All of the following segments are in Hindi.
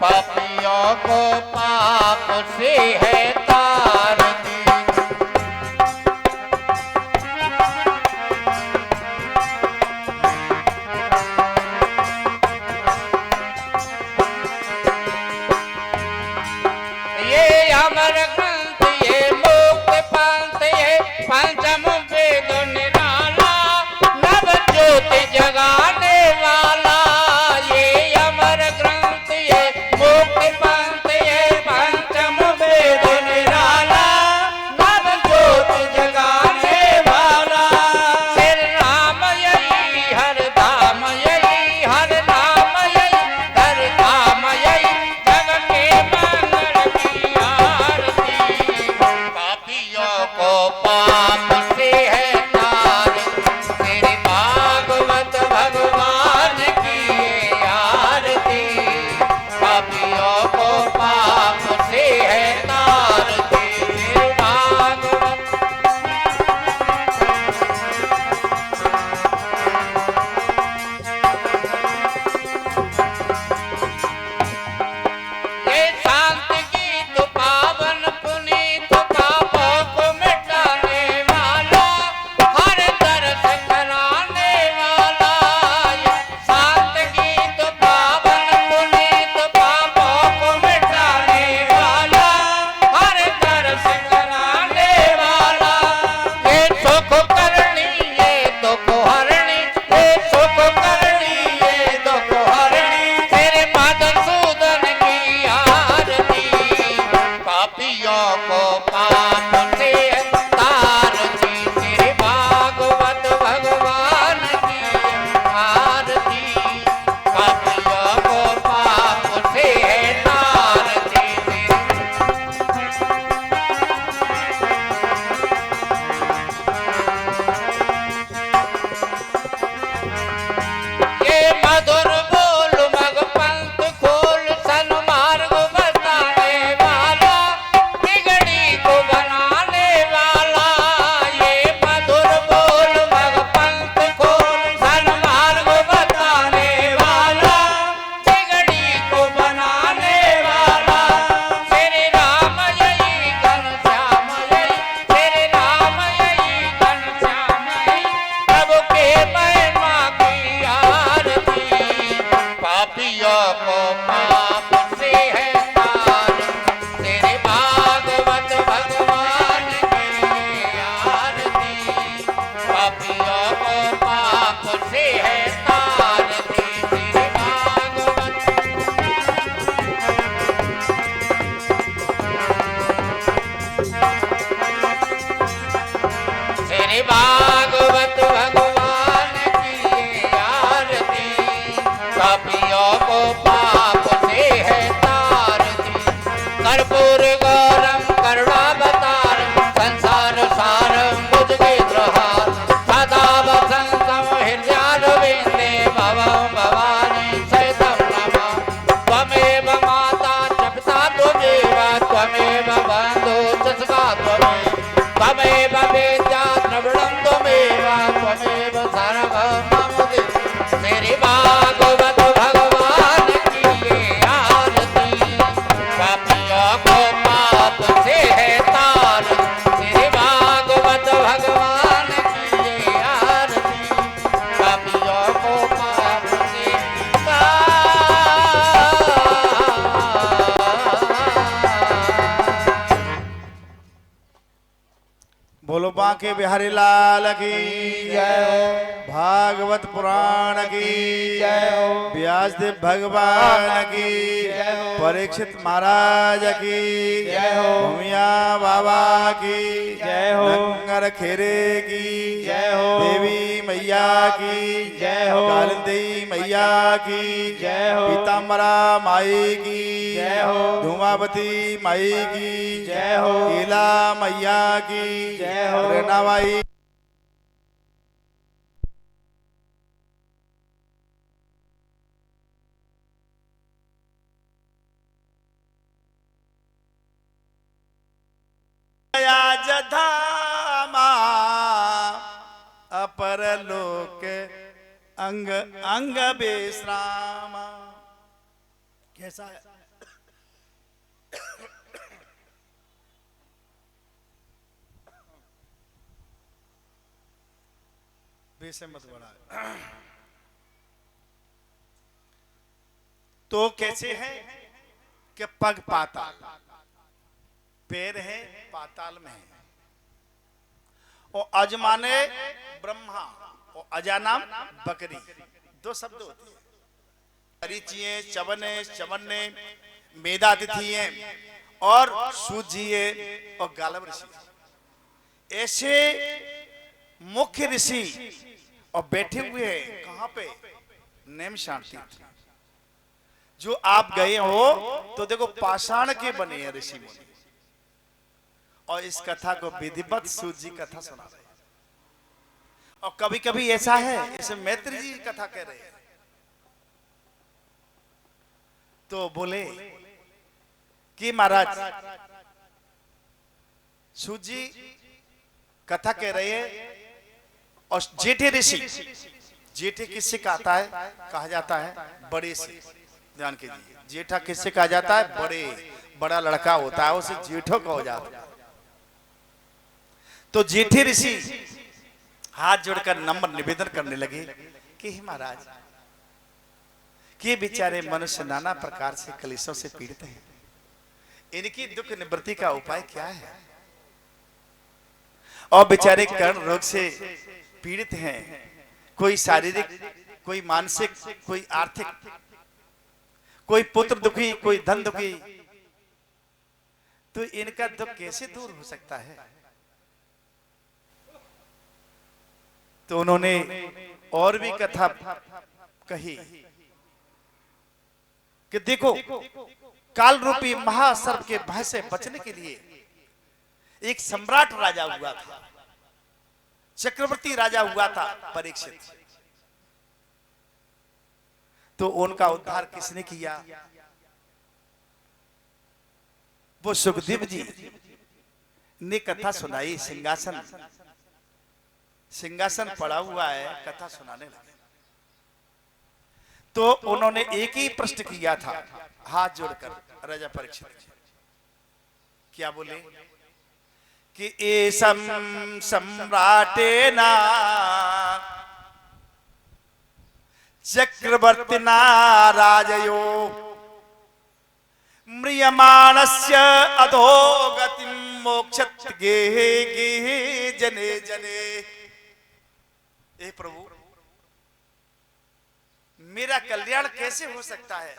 पापियों को पाप से है तार दी। ये अमर ग्रंथ, ये मुक्त पंथ, ये पंचम वेद निराला, नव ज्योति जगाने वाला। ये अमर ग्रंथ, ये मुक्त पंथ, ये पंचम वेद निराला, नव ज्योति जगाने वाला। श्री राम यही हर धाम, यही हर नाम, यही हर धाम, यही जग के मंगल की आरती। पापियों को पाप से है तार, तेरे भागवत भगवान की ये आरती। पापियों को पाप से है तार, तेरे भागवत। ये शांत गीत पावन पुनीत, पापों को मिटाने वाला, हर दर्द कराने वाला। ये शांत गीत पावन पुनीत, पापों को मिटाने वाला, हर दर्द कराने वाला। ये सुख करनी, ये दुख हरणी, ये सुख करनी, ये दुख हरणी, तेरे मधुसूदन की आरती। पापियों को पाप से तार दी, तेरे भागवत भगवान की आरती। पापियों को पाप से तार दी, ये मधुर बोल मग पंथ खोल, सन्मार्ग बताने वाला, बिगड़ी को बनाने वाला। ये मधुर बोल मग पंथ खोल, सन्मार्ग बताने वाला, बिगड़ी को बनाने वाला। श्री राम यही घनश्याम, यही श्री राम यही घनश्याम, यही प्रभु के महिमा की आरती। पापियों को पाप से है तार, तेरे भागवत भगवान की आरती। पापियों को पाप से है तार, तेरे भागवत। श्री भागवत भगवान की ये आरती। पापियों को पाप से है तार दी। कर्पूर गौरम करुणावतारम, संसार सारम भुजगेन्द्रहार, सदा वसंतम हृदयारविंदे भवं भवानी सहितं नमामि। त्वमेव माता च पिता त्वमेव, त्वमेव बन्धु च सखा त्वमेव, त्वमेव वेद्या द्रविणं त्वमेव, त्वमेव सर्वं मम देव। तेरे भागवत भगवान की ये आरती। पापियों को पाप से है तार, तेरे भागवत भगवान की ये आरती। पापियों को पाप से बोलो बांके बिहारी लाल की जय हो। भागवत पुराण की जय हो। व्यासदेव भगवान की जय हो। परीक्षित महाराज की जय हो। भूमिया बाबा की जय हो। लंगर खेरे की जय हो। देवी मैया की जय हो। कालिंदी मैया की जय हो। पीताम्बरा माई की जय हो। धूमावती माई की जय हो। कीला मैया की जय हो। रेणाबाई जधामा अपर लोक अंग अंग विश्राम। ऐसा है। बेसे मत बढ़ा। तो कैसे है कि पग पाताल, पैर है पाताल में है, और अजमाने ब्रह्मा और अजानाम बकरी, दो शब्द होते हैं। परिचिये चवने चवन्ने मेधातिथिये और सूजिये और गालव ऋषि, ऐसे मुख्य ऋषि और बैठे हुए हैं कहां पे? नेम शांति। जो आप गए हो तो देखो पाषाण के बने हैं ऋषि मुनि, और इस कथा को विधिवत सूत जी कथा सुना रहे हैं। और कभी कभी ऐसा है, इसे मैत्री जी कथा कह रहे हैं, तो बोले कि महाराज सूत जी कथा कह रहे हैं, और जेठे ऋषि, जेठे किससे कहता है, कहा जाता है बड़े से, ध्यान कीजिए, जेठा किससे कहा जाता है? बड़े, बड़ा लड़का होता है उसे जेठो कहा जाता है। तो जेठे ऋषि हाथ जोड़कर नम्र निवेदन करने लगे कि हे महाराज, कि बेचारे मनुष्य नाना प्रकार से कलेशों से पीड़ित हैं, इनकी दुख निवृत्ति का उपाय क्या है? और बेचारे कर्ण रोग से पीड़ित हैं, कोई शारीरिक, कोई मानसिक, कोई आर्थिक, कोई पुत्र दुखी, कोई धन दुखी, तो इनका दुख कैसे दूर हो सकता है? तो उन्होंने और भी कथा कही कि देखो, काल रूपी महासर्प के भय से बचने के लिए एक सम्राट राजा हुआ था, चक्रवर्ती राजा हुआ था परीक्षित। तो उनका उद्धार किसने किया? वो सुखदेव जी ने कथा सुनाई। सिंहासन, सिंहासन पड़ा हुआ है, कथा सुनाने लगे। तो उन्होंने एक ही प्रश्न किया था हाथ जोड़कर राजा परीक्षित। क्या बोले कि एसम सम्राटेना चक्रवर्तिना राजयो म्रियमाणस्य अधोगतिं मोक्षत गेहे गेहे जने जने। हे प्रभु, मेरा कल्याण कैसे हो सकता है?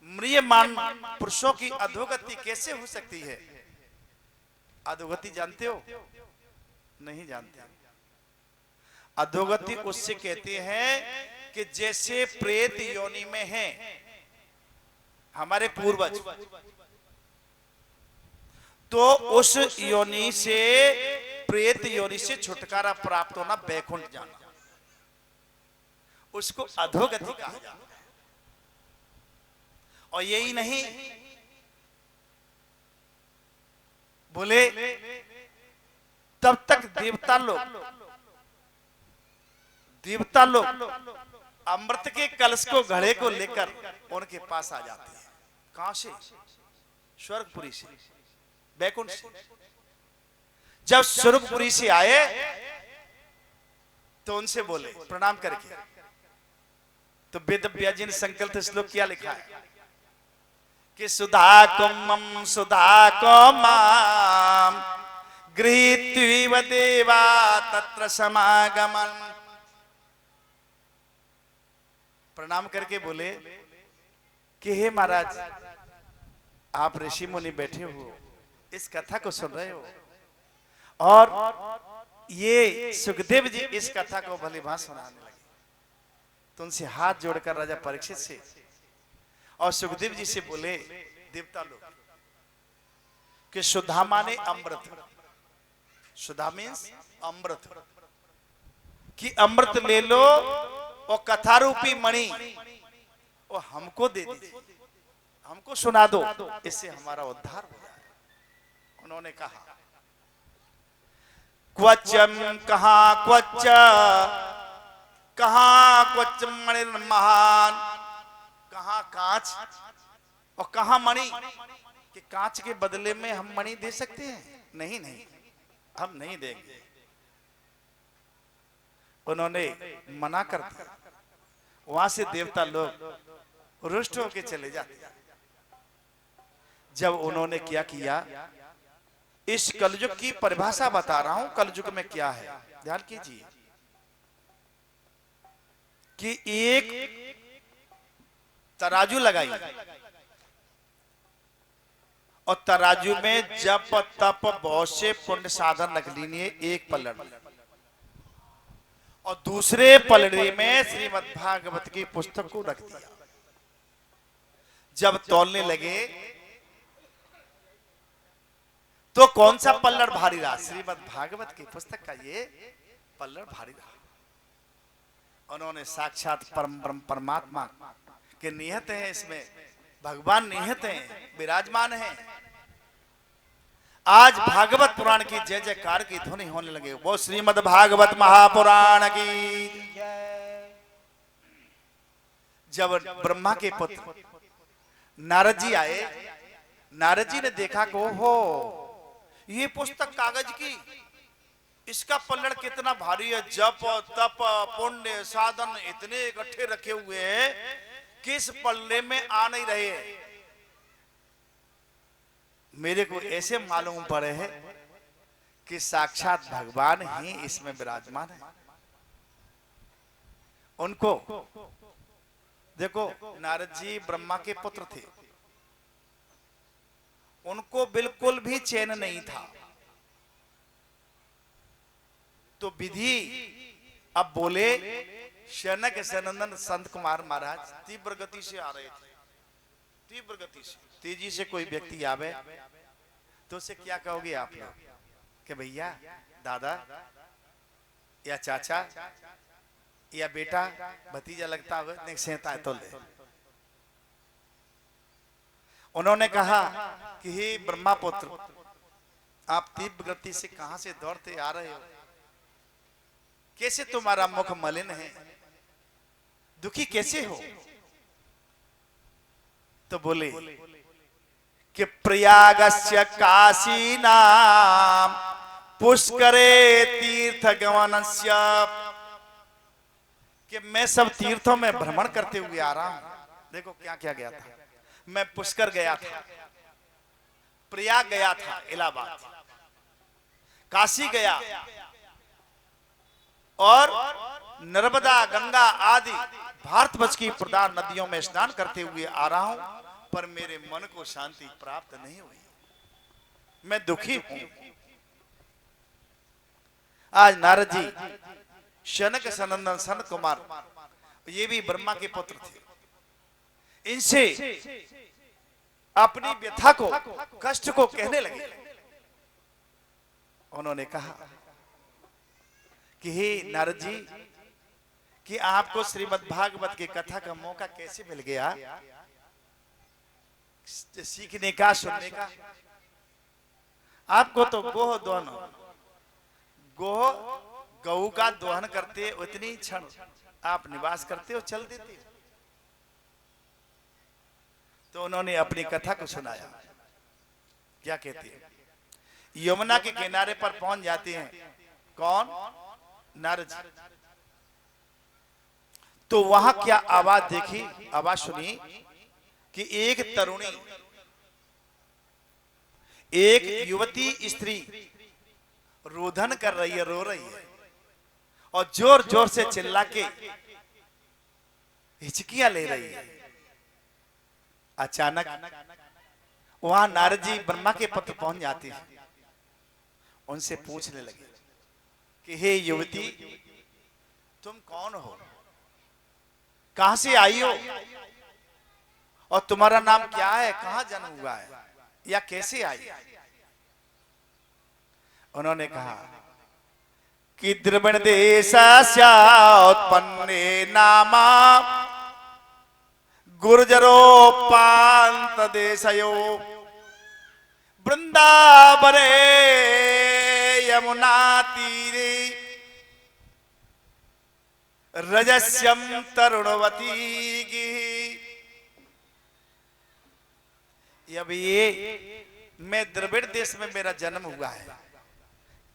म्रियमान पुरुषों की अधोगति कैसे हो सकती है? अधोगति जानते हो? नहीं जानते। अधोगति उससे कहते हैं कि जैसे प्रेत योनि में हैं हमारे पूर्वज, तो उस योनि से, प्रेत योनि से छुटकारा प्राप्त होना, बैकुंठ जाना, उसको अधोगति कहा जाता है। और यही नहीं, बोले तब तक देवता लोग अमृत के कलश को, घड़े को लेकर उनके पास आ जाते हैं। कहां से? स्वर्गपुरी से, बैकुंठ से। जब स्वर्गपुरी से आए तो उनसे बोले प्रणाम करके, तो वेद व्यास जी ने संकल्प श्लोक क्या लिखा है कि सुधा कुमम सुधा कोमाम गृहीत्वीव देवा तत्र समागमन। प्रणाम करके बोले कि हे महाराज, आप ऋषि मुनि बैठे हो, इस कथा को सुन रहे हो, और ये सुखदेव जी इस कथा को भली भांति सुनाने लगे। तो उनसे हाथ जोड़कर राजा परीक्षित से और सुखदेव जी से बोले देवता लोग कि सुधा माने अमृत, सुधा मीन्स अमृत, कि अमृत ले लो और कथा रूपी मणि और हमको दे दीजिए, हमको सुना दो, इससे हमारा उद्धार हो जाए। उन्होंने कहा क्वचम कहा क्वच मणिर्महान, कहां कांच और कहां मणि, कि कांच के बदले में हम मणि दे सकते हैं? नहीं नहीं, हम नहीं देंगे। उन्होंने मना कर दिया। वहां से देवता लोग रुष्ट होकर चले जाते। जब उन्होंने क्या किया, इस कलयुग की परिभाषा बता रहा हूं, कलयुग में क्या है, ध्यान कीजिए कि एक तराजू लगाई और तराजू में जप तप बहुत से पुण्य साधन रख लीजिए एक पलड़ में, और दूसरे पलड़े में श्रीमद् भागवत की पुस्तक को रख दिया। जब तौलने लगे तो कौन सा पल्लड़ भारी रहा? श्रीमद् भागवत की पुस्तक का ये पल्लड़ भारी रहा। उन्होंने साक्षात परम ब्रह्म परमात्मा के निहित हैं, इसमें भगवान निहित हैं, विराजमान हैं। आज भागवत पुराण की जय जयकार की ध्वनि होने लगे। वो श्रीमद् भागवत महापुराण की। जब ब्रह्मा के पुत्र नारद जी आए, नारद जी ने देखा को हो ये पुस्तक कागज की, इसका पल्लड़ कितना भारी है, जप तप पुण्य साधन इतने इकट्ठे रखे हुए हैं कि इस पल्ले में आ नहीं रहे। मेरे को ऐसे मालूम पड़े है कि साक्षात भगवान ही इसमें विराजमान है। उनको देखो, नारद जी ब्रह्मा के पुत्र थे, उनको बिल्कुल भी चैन नहीं था। तो विधि अब बोले, शनक सनंदन संत कुमार महाराज तीव्र गति से आ रहे थे, तीव्र गति से, तेजी से कोई व्यक्ति आवे तो उसे क्या कहोगे आप लोग कि भैया, दादा या चाचा या बेटा भतीजा लगता है, सहता है तो ले। उन्होंने कहा कि हे ब्रह्मा पुत्र, आप तीव्र गति से कहां से दौड़ते आ रहे हो? कैसे तुम्हारा मुख मलिन है, दुखी कैसे हो? तो बोले कि प्रयागस्य काशी नाम पुष्करे तीर्थ गमनस्य, कि मैं सब तीर्थों में भ्रमण करते हुए आ रहा हूं। देखो क्या क्या गया था, मैं पुष्कर गया था, प्रयाग गया था, इलाहाबाद, काशी गया, और नर्मदा गंगा आदि भारतवर्ष की प्रधान नदियों में स्नान करते हुए आ रहा हूं, पर मेरे मन को शांति प्राप्त नहीं हुई, मैं दुखी हूं। आज नारद जी शनक सनंदन सन कुमार, ये भी ब्रह्मा के पुत्र थे, इनसे अपनी व्यथा को, कष्ट को कहने लगे। उन्होंने कहा कि हे नारद जी, कि आपको श्रीमद् भागवत की कथा का मौका कैसे मिल गया सीखने का, सुनने का? आपको तो गोह दोहन, गोह गऊ का दोहन करते उतनी क्षण आप निवास करते हो, चल देते हो। तो उन्होंने अपनी कथा को सुनाया। क्या कहते हैं? यमुना के किनारे पर पहुंच जाते हैं, कौन? नारद जी। तो वहां क्या आवाज देखी, आवाज सुनी कि एक तरुणी, एक युवती स्त्री रोदन कर रही है, रो रही है, और जोर जोर से चिल्ला के हिचकियां ले रही है। अचानक वहां नारद जी ब्रह्मा के पुत्र पहुंच जाते हैं, उनसे पूछने लगे कि हे युवती, तुम कौन हो, कहां से आई हो, और तुम्हारा नाम क्या है, कहां जन्म हुआ है, या कैसे आई? उन्होंने कहा कि द्रविण देशास्योत्पन्ने नामा गुर्जरोपांत देशयो वृंदावने यमुना तीरे रजस्यम तरुणवती अब ये मैं द्रविड़ देश में मेरा जन्म हुआ है,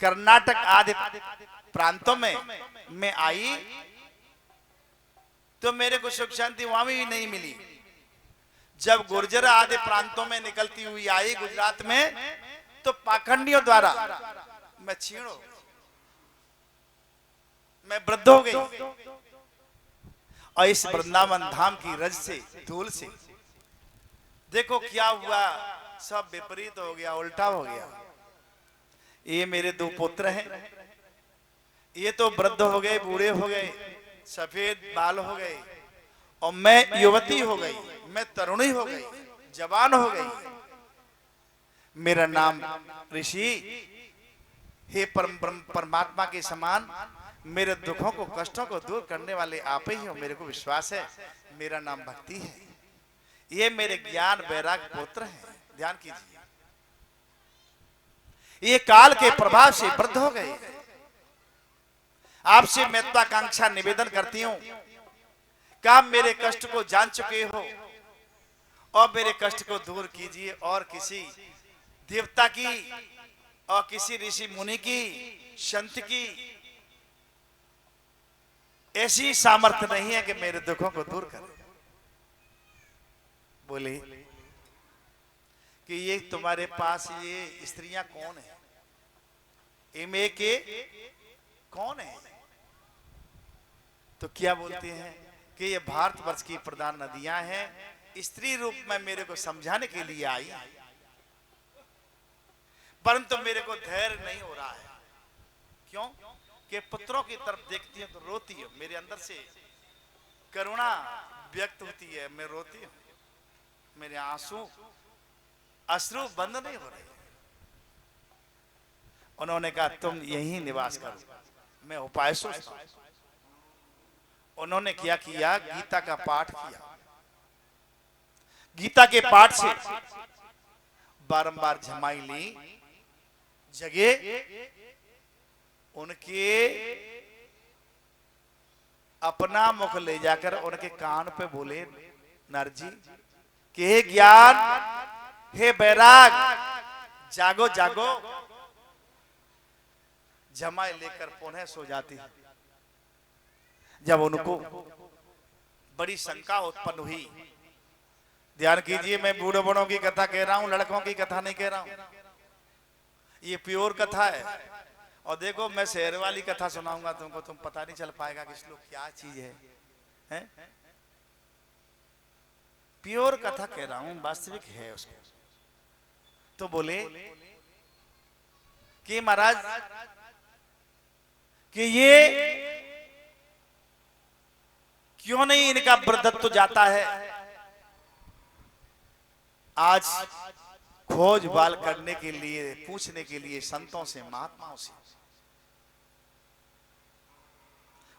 कर्नाटक आदि प्रांतों में मैं आई तो मेरे को सुख शांति वहां भी नहीं मिली। जब गुर्जर आदि प्रांतों में निकलती हुई आई गुजरात में, तो पाखंडियों द्वारा मैं क्षीण हो गई, मैं वृद्ध हो गई। और इस वृंदावन धाम की रज से, धूल से देखो क्या हुआ, सब विपरीत हो गया, उल्टा हो गया। ये मेरे दो पुत्र हैं, ये तो वृद्ध हो गए, बूढ़े हो गए, सफेद बाल हो गए, और मैं युवती हो गई, मैं तरुणी हो गई, जवान हो गई। मेरा नाम ऋषि, हे परमात्मा के समान मेरे दुखों को, कष्टों को दूर करने वाले आप ही हो, मेरे को विश्वास है। मेरा नाम भक्ति है। ये मेरे ज्ञान वैराग पुत्र हैं, ध्यान कीजिए। ये काल के प्रभाव से वृद्ध हो गए। आपसे महत्वाकांक्षा निवेदन करती हूं कि आप मेरे कष्ट को जान चुके हो और मेरे कष्ट को दूर कीजिए। और किसी देवता की और किसी ऋषि मुनि की, संत की ऐसी सामर्थ्य नहीं है कि मेरे दुखों को दूर करे। बोले कि ये तुम्हारे पास ये स्त्रियां कौन है, इनमें के कौन है? तो क्या बोलते हैं कि ये भारतवर्ष की प्रधान नदियां हैं, स्त्री रूप में मेरे को समझाने के लिए आई, परंतु मेरे को धैर्य नहीं हो रहा है। क्यों? कि पुत्रों की तरफ देखती है तो रोती है, मेरे अंदर से करुणा व्यक्त होती है, मैं रोती हूं, मेरे अश्रु बंद नहीं हो रहे। उन्होंने कहा तुम यहीं निवास करो, मैं उपाय सोचता हूं। उन्होंने क्या किया, गीता का पाठ किया। गीता के पाठ से बारंबार झमाई ली, जगे उनके अपना मुख ले जाकर उनके कान पे बोले, नरजी कि हे ज्ञान, हे बैराग, जागो जागो। जमाई लेकर पुनः सो जाती है। जब उनको बड़ी शंका उत्पन्न हुई, ध्यान कीजिए, मैं बूढ़े बड़ों की कथा कह रहा हूं, लड़कों की कथा नहीं कह रहा हूं, ये प्योर कथा है। और देखो मैं शहर वाली कथा सुनाऊंगा तुमको, तुम पता नहीं चल पाएगा कि इस लोग क्या चीज है? प्योर कथा कह रहा हूं, वास्तविक है उसको। तो बोले कि महाराज कि ये क्यों नहीं इनका वृद्धत्व जाता है? आज खोजबाल करने के लिए, पूछने के लिए संतों से, महात्माओं से,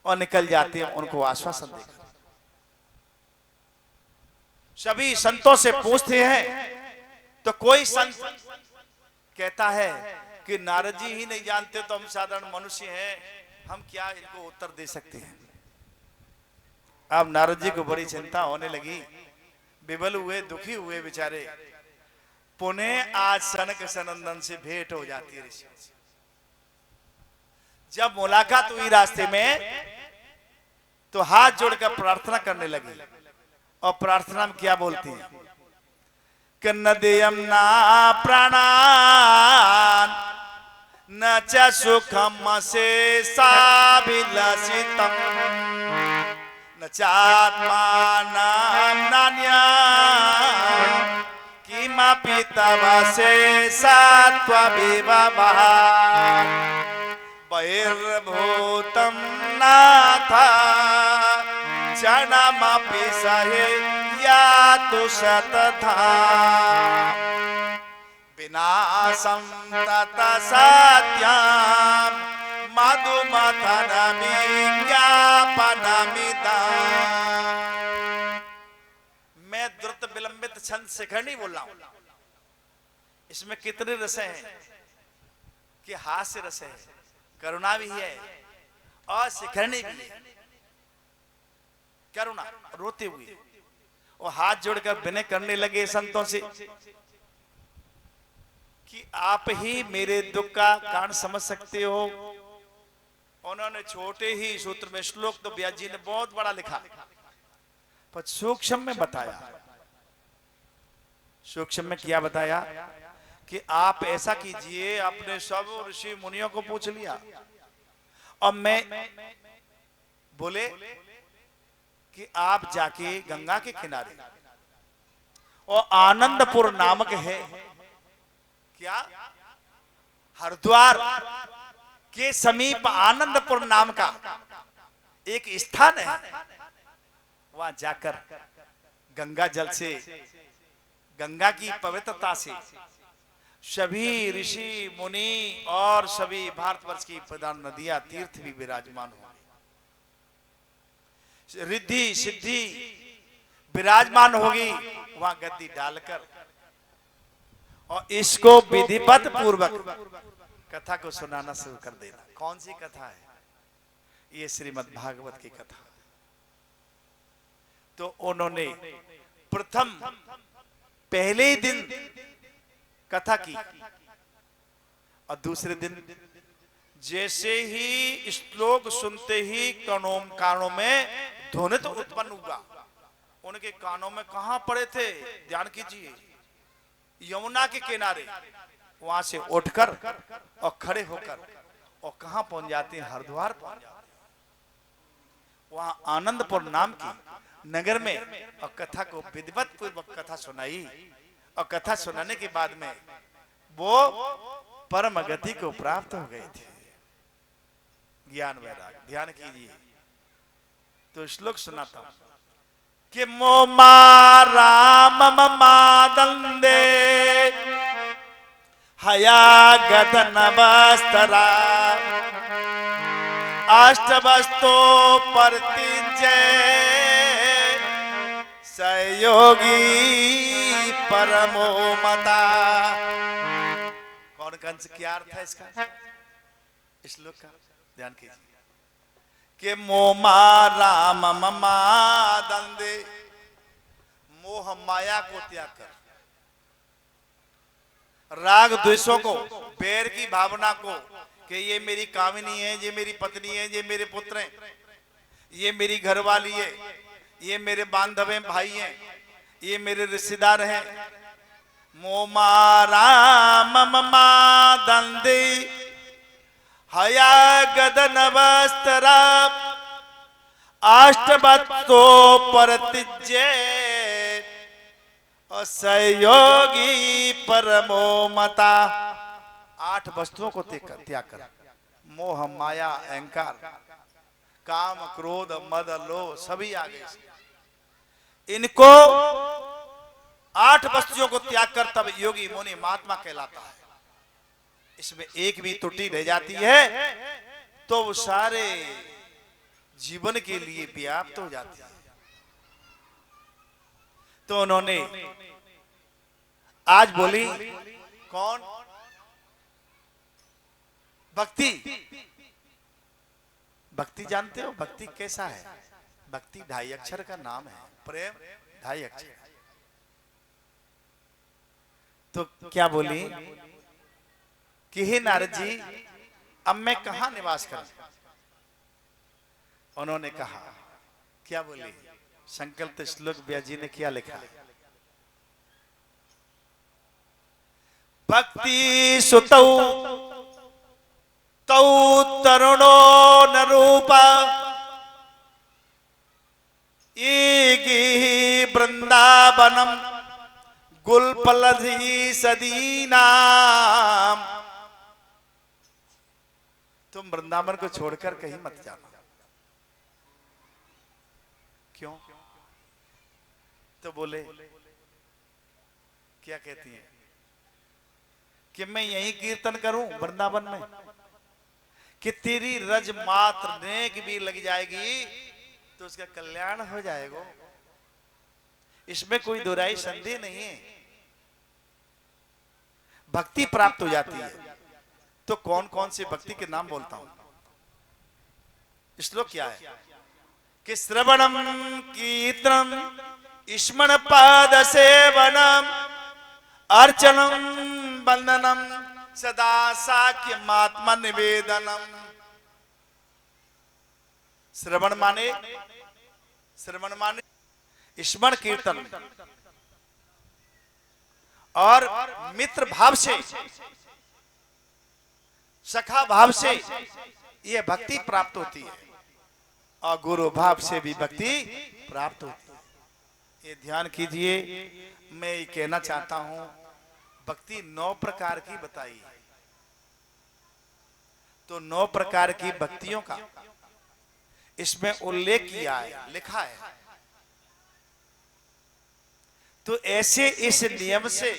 और निकल जाते हैं उनको आश्वासन देकर। सभी संतों से पूछते हैं तो कोई संत कहता है कि नारद जी ही नहीं जानते तो हम साधारण मनुष्य हैं, हम क्या इनको उत्तर दे सकते हैं। अब नारद जी को बड़ी चिंता होने लगी, विवल हुए, दुखी हुए बेचारे। पुनः आज सनक सनंदन से भेंट हो जाती है ऋषियों से। जब मुलाकात हुई रास्ते में तो हाथ जोड़कर प्रार्थना करने लगी। और प्रार्थना में क्या बोलती हैं? कन्नदेयम ना प्राणान न च सुखम से साभिलषितम न चात्मानं नान्यं किमपि तव शेषत्वविभवः बहिर्भूतं नाथ क्षणमपि सहे यातु शतथा विनाशं तत सत्यं मधुमथनमिज्ञापनमिदम्। मैं द्रुत विलंबित छंद शिखरणी बोल रहा हूं। इसमें कितने रस हैं कि हास्य रस है, करुणा भी है और शिखरणी भी है। करुणा रोते हुए और हाथ जोड़कर विनय करने लगे संतों से कि आप ही मेरे दुख का कारण समझ सकते हो। उन्होंने छोटे ही सूत्र में, श्लोक तो व्यास जी ने बहुत बड़ा लिखा, पर सूक्ष्म में बताया। सूक्ष्म में क्या बताया कि आप ऐसा कीजिए, अपने सब ऋषि मुनियों को पूछ लिया, और मैं बोले कि आप जाके गंगा के किनारे, और आनंदपुर नामक है, क्या, हरिद्वार के समीप आनंदपुर नाम का एक स्थान है, वहां जाकर गंगा जल से, गंगा की पवित्रता से सभी ऋषि मुनि और सभी भारतवर्ष की प्रधान नदियां, तीर्थ भी विराजमान होंगे, रिद्धि सिद्धि विराजमान होगी। वहां गद्दी डालकर और इसको विधिवत पूर्वक कथा को सुनाना शुरू कर देना। कौन सी कथा है? ये श्रीमद् भागवत की कथा। तो उन्होंने प्रथम पहले दिन कथा की, और दूसरे दिन जैसे ही श्लोक सुनते ही कानों में ध्वनि तो उत्पन्न हुआ। उनके कानों में कहां पड़े थे? ध्यान कीजिए, यमुना के किनारे। वहां से उठकर और खड़े होकर और कहां पहुंच जाते हैं? हरिद्वार पहुंच जाते हैं। वहां आनंदपुर नाम की नगर में और कथा को विधिवत पूर्वक कथा सुनाई, और कथा सुनाने के बाद में वो परम गति को प्राप्त हो गए थे। ज्ञान वैराग। ध्यान कीजिए, तो श्लोक सुनाता हूं कि मोमा राम ममादंदे हया गदन वस्तरा अष्टवस्तो प्रतिजय सहयोगी परमो मता। कौन कंस, क्या अर्थ है इसका, श्लोक का? ध्यान कीजिए कि मोमा राम ममा दंदे, मोह माया को त्याग कर, राग द्वेषों को, बैर की भावना को, कि ये मेरी कामिनी है, ये मेरी पत्नी है, ये मेरे पुत्र हैं, ये मेरी घरवाली है, ये मेरे बांधव हैं, भाई हैं, ये मेरे रिश्तेदार हैं। मोमा राम ममा दंदे हया गदन वस्त्रा अष्टवत्तो परतिज्य असहयोगी परमो मता। 8 वस्तुओं को त्याग कर, मोह माया अहंकार काम क्रोध मद लोभ सभी आ गए। इनको 8 वस्तुओं को त्याग कर तब योगी मुनि महात्मा कहलाता है। इसमें एक भी त्रुटि रह जाती है तो वो सारे जीवन के लिए व्याप्त हो जाती है। तो उन्होंने आज बोली, कौन? भक्ति। भक्ति जानते हो भक्ति कैसा है? भक्ति 2.5 अक्षर का नाम है, प्रेम 2.5 अक्षर। तो क्या बोली कि हे नारद जी, अब मैं कहां निवास करूं? उन्होंने कहा, क्या बोली? संकल्प श्लोक व्यास जी ने क्या लिखा? भक्ति सुतौ तौ तरुणो न रूपा ईगी वृंदावनम गुलपलधि सदीनाम। तुम वृंदावन को छोड़कर कहीं मत जाना। क्यों? तो बोले, क्या कहती हैं कि मैं यही कीर्तन करूं वृंदावन में, कि तेरी रज मात्र नेक भी लग जाएगी तो उसका कल्याण हो जाएगा। इसमें कोई दुराई संदेह नहीं है, भक्ति प्राप्त हो जाती है। तो कौन कौन सी भक्ति के नाम बोलता हूं। श्लोक क्या है कि श्रवणम कीर्तनम स्मरण पाद सेवनम अर्चनम वंदनम सदा साख्य महात्मा निवेदनम। श्रवण माने स्मरण कीर्तन और मित्र भाव से, सखा भाव से यह भक्ति प्राप्त होती है और गुरु भाव से भी भक्ति प्राप्त होती है। ये ध्यान कीजिए। मैं ये कहना चाहता हूं, भक्ति 9 प्रकार की बताई है, तो 9 प्रकार की भक्तियों का इसमें उल्लेख किया है, लिखा है। तो ऐसे इस नियम से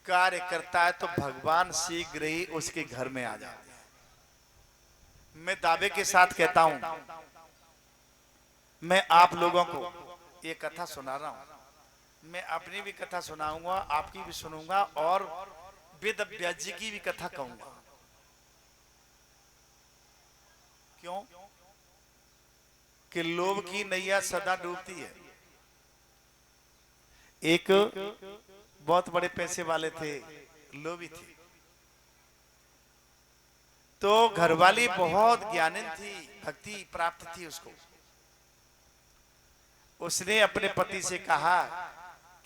कार्य करता है तो भगवान शीघ्र ही उसके घर में आ जाते हैं। मैं दावे के साथ कहता हूं, मैं आप लोगों को ये कथा सुना रहा हूं। मैं अपनी भी कथा सुनाऊंगा, आपकी भी सुनूंगा और वेद व्यास जी की भी कथा कहूंगा। क्यों? कि लोभ की नैया सदा डूबती है। एक बहुत बड़े पैसे वाले थे, लोभी थे। तो घरवाली बहुत ज्ञानिन थी, भक्ति प्राप्त थी उसको। उसने अपने पति से कहा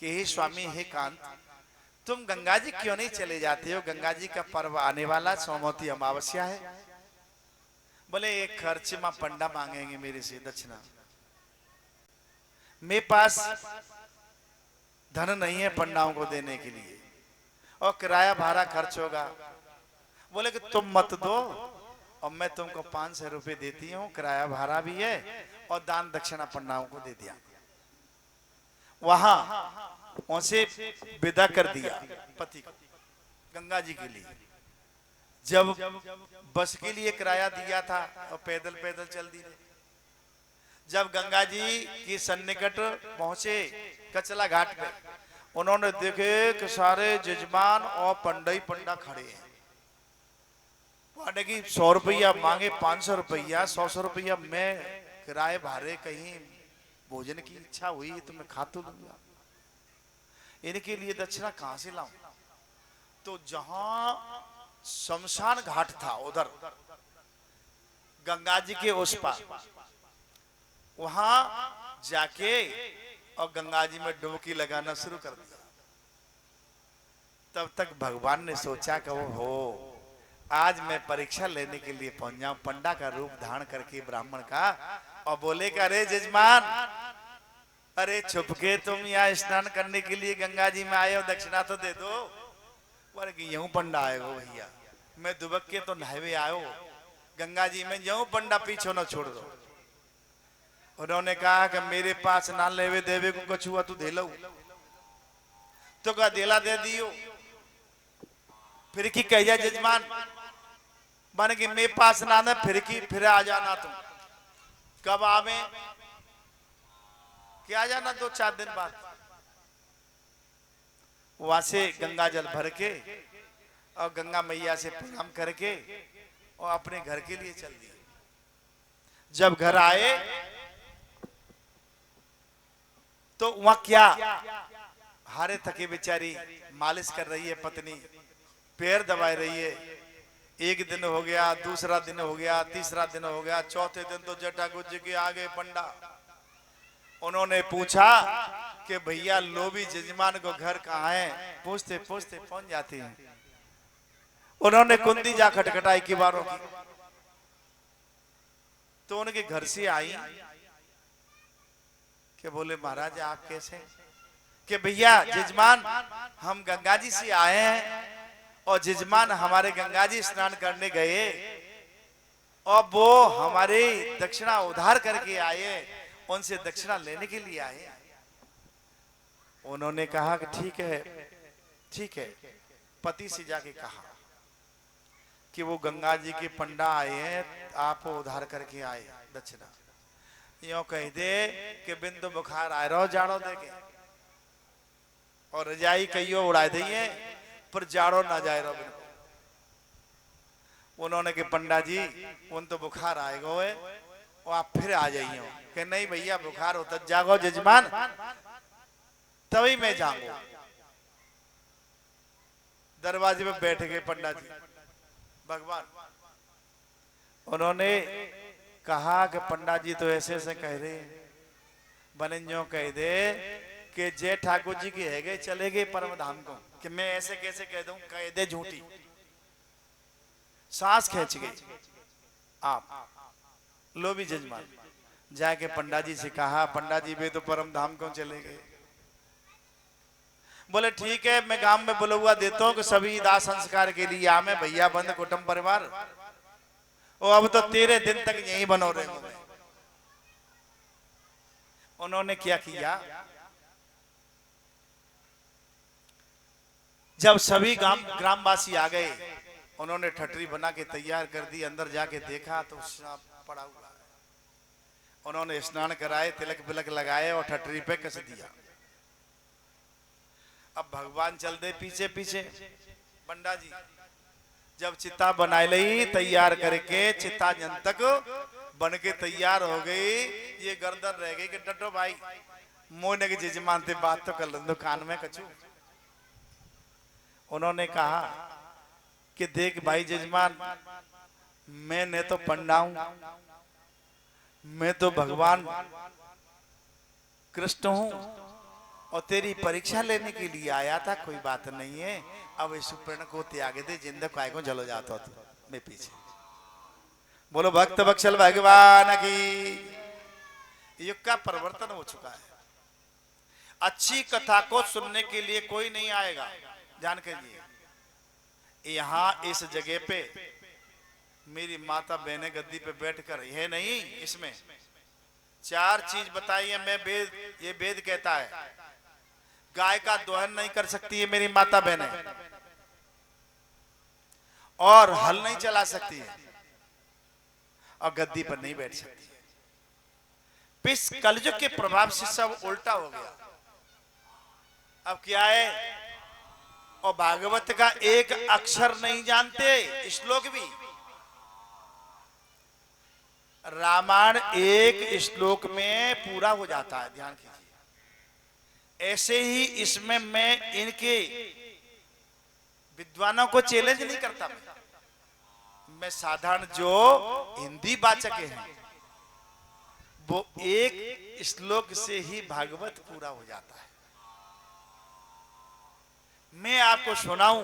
कि हे स्वामी, हे कांत, तुम गंगा जी क्यों नहीं चले जाते हो? गंगा जी का पर्व आने वाला, सोमवती अमावस्या है। बोले एक खर्च में पंडा मांगेंगे मेरे से दक्षिणा, मेरे पास धन नहीं है पंडाओं को देने के लिए, और किराया भाड़ा खर्च होगा। बोले कि तुम मत दो और मैं तुमको 500 रुपए देती हूँ, किराया भाड़ा भी है और दान दक्षिणा पंडाओं को दे दिया। वहां उनसे विदा कर दिया पति को गंगा जी के लिए। जब बस के लिए किराया दिया था और पैदल पैदल चल दी रहे। जब गंगा जी की सन्निकट पहुंचे कचला घाट पे, उन्होंने देखे कि सारे जजमान और पंडई पंडा खड़े हैं। पाने की 100 रुपया मांगे, 500 रुपया, 100 रुपया। मैं किराए भाड़े कहीं भोजन की इच्छा हुई तो मैं खा तो लूंगा, इनके लिए दक्षिणा कहां से लाऊं? तो जहां शमशान घाट था उधर गंगा जी के उस पार, वहां जाके और गंगा जी में डुबकी लगाना शुरू कर दिया। तब तक भगवान ने सोचा कि वो हो, आज मैं परीक्षा लेने के लिए पहुंच जाऊं, पंडा का रूप धारण करके ब्राह्मण का, और बोले का अरे जजमान, अरे छुपके तुम यहाँ स्नान करने के लिए गंगा जी में आए हो, दक्षिणा तो दे दो। बोले कि यूं पंडा आएगो भैया, मैं दुबक के तो नहवे आयो गंगा जी में, यूं पंडा पीछे न छोड़ दो। उन्होंने कहा कि मेरे पास ना लेवे देवे को कछुआ तू दे लो, तो का देला दे दियो। फिर की कहिया जजमान, बन के मेरे पास ना ना, फिर आ जाना तुम। कब आवे? क्या जाना 2-4 दिन बाद। वहां से गंगा जल भर के और गंगा मैया से प्रणाम करके और अपने घर के लिए चल दिए। जब घर आए तो वहां क्या, हारे थके बेचारी मालिश कर रही है पत्नी, पैर दबाए रही है। एक दिन हो गया, दूसरा दिन हो गया, तीसरा दिन हो गया, चौथे दिन तो जटा गुज्ज के आ गए पंडा। उन्होंने पूछा कि भैया लोभी जजमान को घर कहाँ है? पूछते पूछते पहुंच जाते हैं। उन्होंने कुंडी जा खटखटाई की बारों की, तो उनके घर से आई कि बोले महाराज आप कैसे? कि भैया जजमान हम गंगा जी से आए हैं और जजमान हमारे गंगा जी स्नान करने गए और वो हमारे दक्षिणा उधार करके आए, उनसे दक्षिणा लेने के लिए आए। उन्होंने कहा कि ठीक है ठीक है। पति से जाके कहा कि वो गंगा जी के पंडा आए हैं, आप उधार करके आए दक्षिणा। यो कह दे कि बिंदु बुखार आए रहो जाड़ो देके, और रजाई कहियो उड़ा दिए पर जाड़ो ना जाए रहो। उन्होंने के पंडा जी उन तो बुखार आएगा है और आप फिर आ जाइए। कि नहीं भैया बुखार होता जागो जजमान तभी मैं जाऊंगा। दरवाजे पे बैठ गए पंडा जी भगवान। उन्होंने कहा कि पंडा जी तो ऐसे ऐसे कह रहे हैं, बने जो कह दे कि जय ठाकुर जी की है गए चले गए परम धाम को, कि मैं ऐसे कैसे कह दूं, कह दे झूठी। सांस खींच गई। आप लो भी जजमान जाके पंडा जी से कहा, पंडा जी वे तो परम धाम को चले गए। बोले ठीक है, मैं गांव में बुलवा देता हूँ कि सभी दाह संस्कार के लिए आमे भैया बंद कुटुंब परिवार, और अब तो 13 दिन तक यहीं बनो रहे होंगे। उन्होंने क्या किया, जब सभी ग्रामवासी आ गए, उन्होंने ठटरी बना के तैयार कर दी। अंदर जाके देखा तो सांप पड़ा हुआ है। उन्होंने स्नान कराए, तिलक बिलक लगाए और ठटरी पे कस दिया। अब भगवान चल दे पीछे पीछे। पंडा जी जब चिता बनाए ली तैयार करके, चिता जन तक बन के तैयार हो गई, ये गर्दन रह गई कि डटो भाई मोने के जजमान से बात तो कर लो कान में कछू। उन्होंने कहा कि देख भाई जजमान, मैं न तो पंडा हूं, मैं तो भगवान कृष्ण हूं और तेरी परीक्षा लेने के लिए आया था, कोई बात नहीं है। अब इस सुपर्ण को त्याग दे, जिंदा काय को जलो जाता तो मैं पीछे। बोलो भक्त बक्षल भगवान की। युग का परिवर्तन हो चुका है। अच्छी कथा को सुनने के लिए कोई नहीं आएगा, जान के लिए। यहां इस जगह पे मेरी माता बहने गद्दी पे बैठकर, यह नहीं, इसमें 4 चीज बताई है। मैं वेद, ये वेद कहता है गाय का दोहन नहीं कर सकती है मेरी माता बहने, और हल नहीं चला सकती है, और गद्दी पर नहीं बैठ सकती है। इस कलयुग के प्रभाव से सब उल्टा हो गया। अब क्या है, और भागवत का एक अक्षर नहीं जानते, श्लोक भी। रामायण एक श्लोक में पूरा हो जाता है, ध्यान कीजिए। ऐसे ही इसमें मैं इनके विद्वानों को चैलेंज नहीं करता, मैं साधारण जो हिंदी वाचक हैं वो एक श्लोक से ही भागवत पूरा हो जाता है। मैं आपको सुनाऊं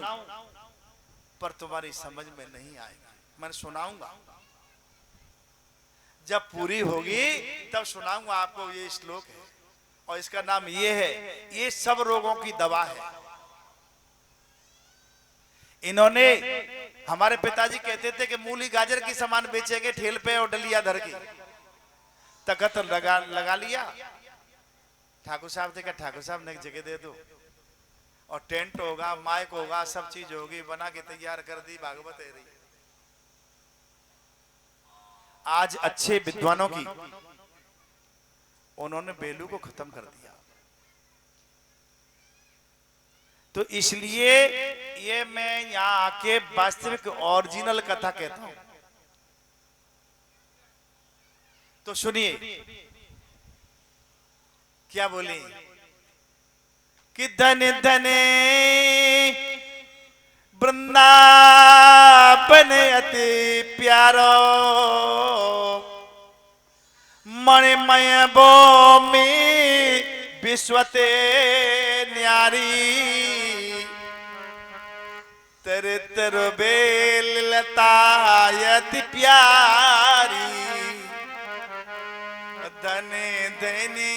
पर तुम्हारी समझ में नहीं आएगा, मैं सुनाऊंगा, जब पूरी होगी तब सुनाऊंगा आपको। ये श्लोक है और इसका नाम ये है, ये सब रोगों की दवा है। इन्होंने, हमारे पिताजी कहते थे कि मूली गाजर की सामान बेचेंगे ठेल पे और डलिया धर के, तखत लगा लिया। ठाकुर साहब थे, क्या ठाकुर साहब ने एक जगह दे दो, और टेंट होगा, माइक होगा, सब चीज होगी, बना के तैयार कर दी, भागवत है रही। आज अच्छे विद्वानों की उन्होंने बेलू को खत्म कर दिया। तो इसलिए ये मैं यहां आके वास्तविक ओरिजिनल कथा कहता हूं। तो सुनिए क्या बोली कि धन धने वृंदावन अति प्यारो, मणिमय भूमि विश्वते न्यारी, तेरे तेरे बेल लतायति प्यारी, धने धनी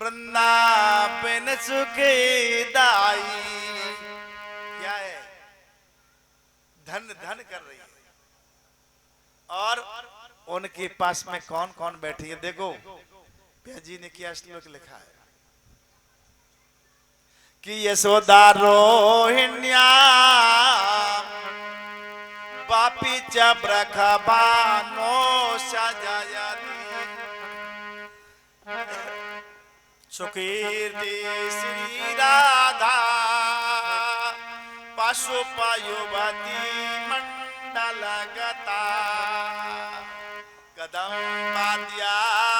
वृंदावन सुखदाई। क्या है, धन धन कर रही है। और उनके पास में कौन कौन बैठी है, देखो जी ने क्या श्लोक लिखा है कि यशोदा रोहिण्या पापी चब्रखबानो सजायती, सुकीर्ति श्री राधा पशुपयुवती मंडलगता, कदम्बाद्या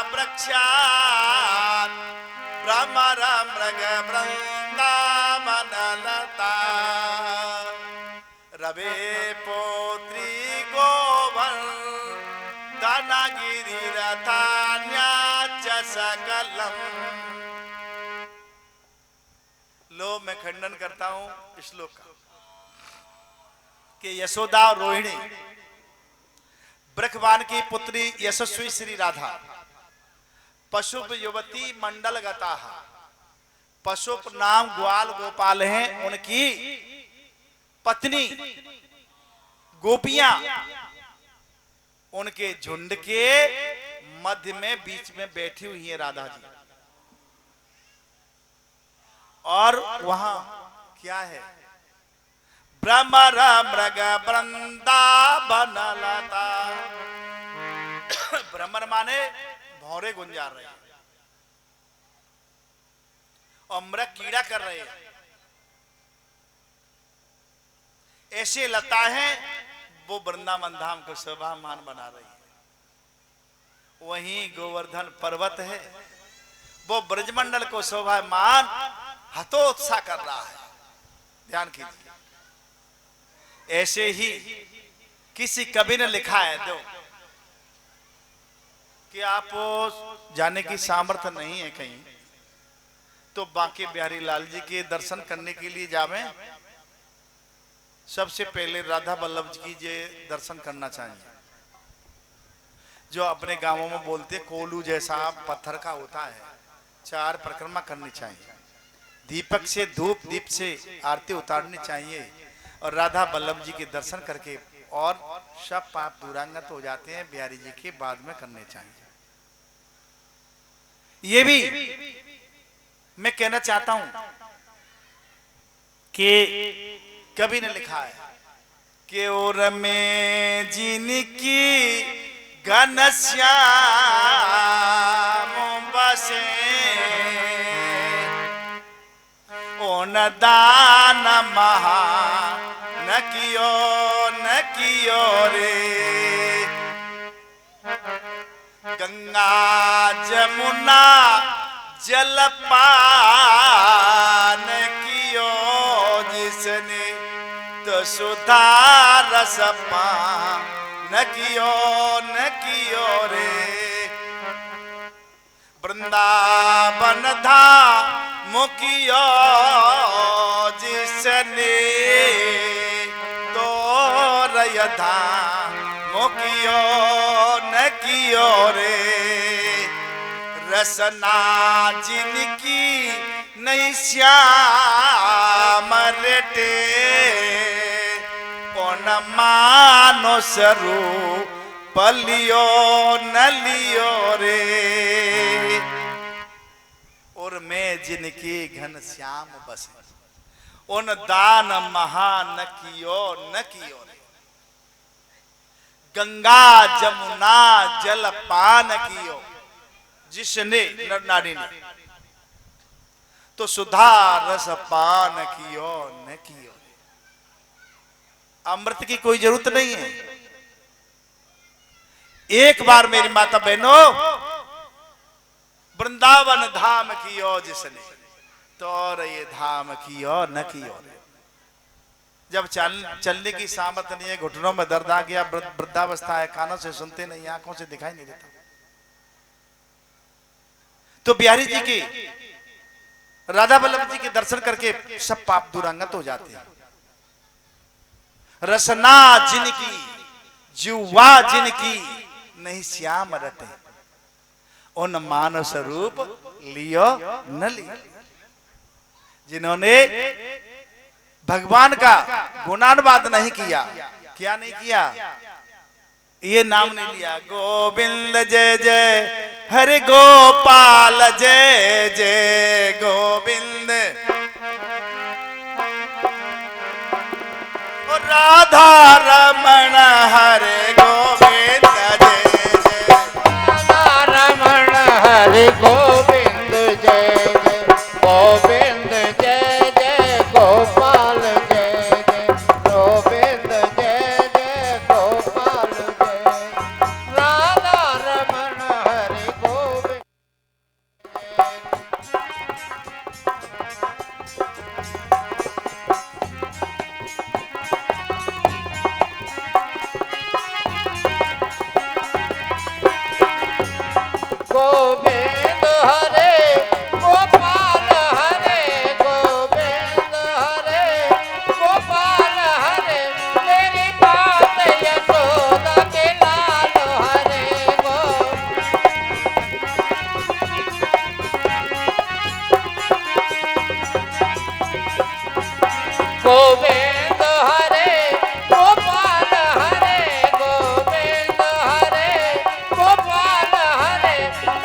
वृक्षात् भ्रमर मृग वृंदावनलता, तबे पोत्री गोवर्धनगिरि रथान्याच सकलम। लो मैं खंडन करता हूं श्लोक का कि यशोदा और रोहिणी ब्रखवान की पुत्री यशस्वी श्री राधा पशुप युवती मंडल गता, पशुप नाम ग्वाल गोपाल हैं, उनकी पत्नी गोपियां उनके झुंड के मध्य में बीच में बैठी हुई है राधा जी। और वहां क्या है? भ्रमर मृग वृंदावन लता। भ्रमर माने भौरे गुंजार रहे हैं और मृग कीड़ा कर रहे हैं। ऐसे लता है वो वृंदावन धाम को शोभामान बना रही है। वहीं गोवर्धन पर्वत है वो ब्रजमंडल को शोभामान हतोत्साह कर रहा है। ध्यान कीजिए। ऐसे ही किसी कवि ने लिखा है दो कि आप जाने की सामर्थ्य नहीं है कहीं तो बांके बिहारी लाल जी के दर्शन करने के लिए जावें। सबसे पहले राधा वल्लभ जी की जे दर्शन करना चाहिए। जो अपने गांवों में बोलते कोलू जैसा पत्थर का होता है, 4 परिक्रमा करनी चाहिए। दीपक से धूप दीप से आरती उतारनी चाहिए और राधा वल्लभ जी के दर्शन करके और सब पाप दूरांगत हो जाते हैं। बिहारी जी के बाद में करने चाहिए। ये भी मैं कहना चाहता हूं कि कवि ने लिखा है कि और में जिनकी घनश्याम बसे ओन दान महा न कियो रे। गंगा जमुना जलपान कियो जिसने तो सुधा रस पान कियो रे। वृंदावन धाम कियो जिसने तो रय धाम कियो रे। रसना जिनकी नहीं श्याम रेटे ओन मानो स्वरूप लियो न लियो रे। और मैं जिनकी घन श्याम बसे उन दान महान कियो न कियो रे। गंगा जमुना जल पान कियो जिसने नर नारी ने तो सुधा रस पान कियो न कियो। अमृत की कोई जरूरत नहीं है। एक बार मेरी माता बहनों वृंदावन धाम कियो जिसने तो ये धाम कियो न कियो। जब चलने की सामर्थ्य नहीं है, घुटनों में दर्द आ गया, वृद्धावस्था है, कानों से सुनते नहीं, आंखों से दिखाई नहीं देता, तो बिहारी जी की राधा वल्लभ जी के दर्शन करके सब पाप दूरांगत हो जाते हैं। रसना जिनकी जुवा जिनकी नहीं श्याम रटे उन मानव स्वरूप लियो न लियो। जिन्होंने भगवान का गुणानुवाद नहीं किया, क्या नहीं किया, ये नाम नहीं लिया। गोविंद जय जय हरे गोपाल जय जय गोविंद। राधा रमण हरे गोविंद जय जय। राधा रमण हरे गोविंद जय जय गोविंद जय जय गोपाल जय जय गोविंद जय जय गोपाल जय। राधा रमण हरे गोविंद जय। गोविंद हरे गोपाल हरे गोविंद हरे गोपाल हरे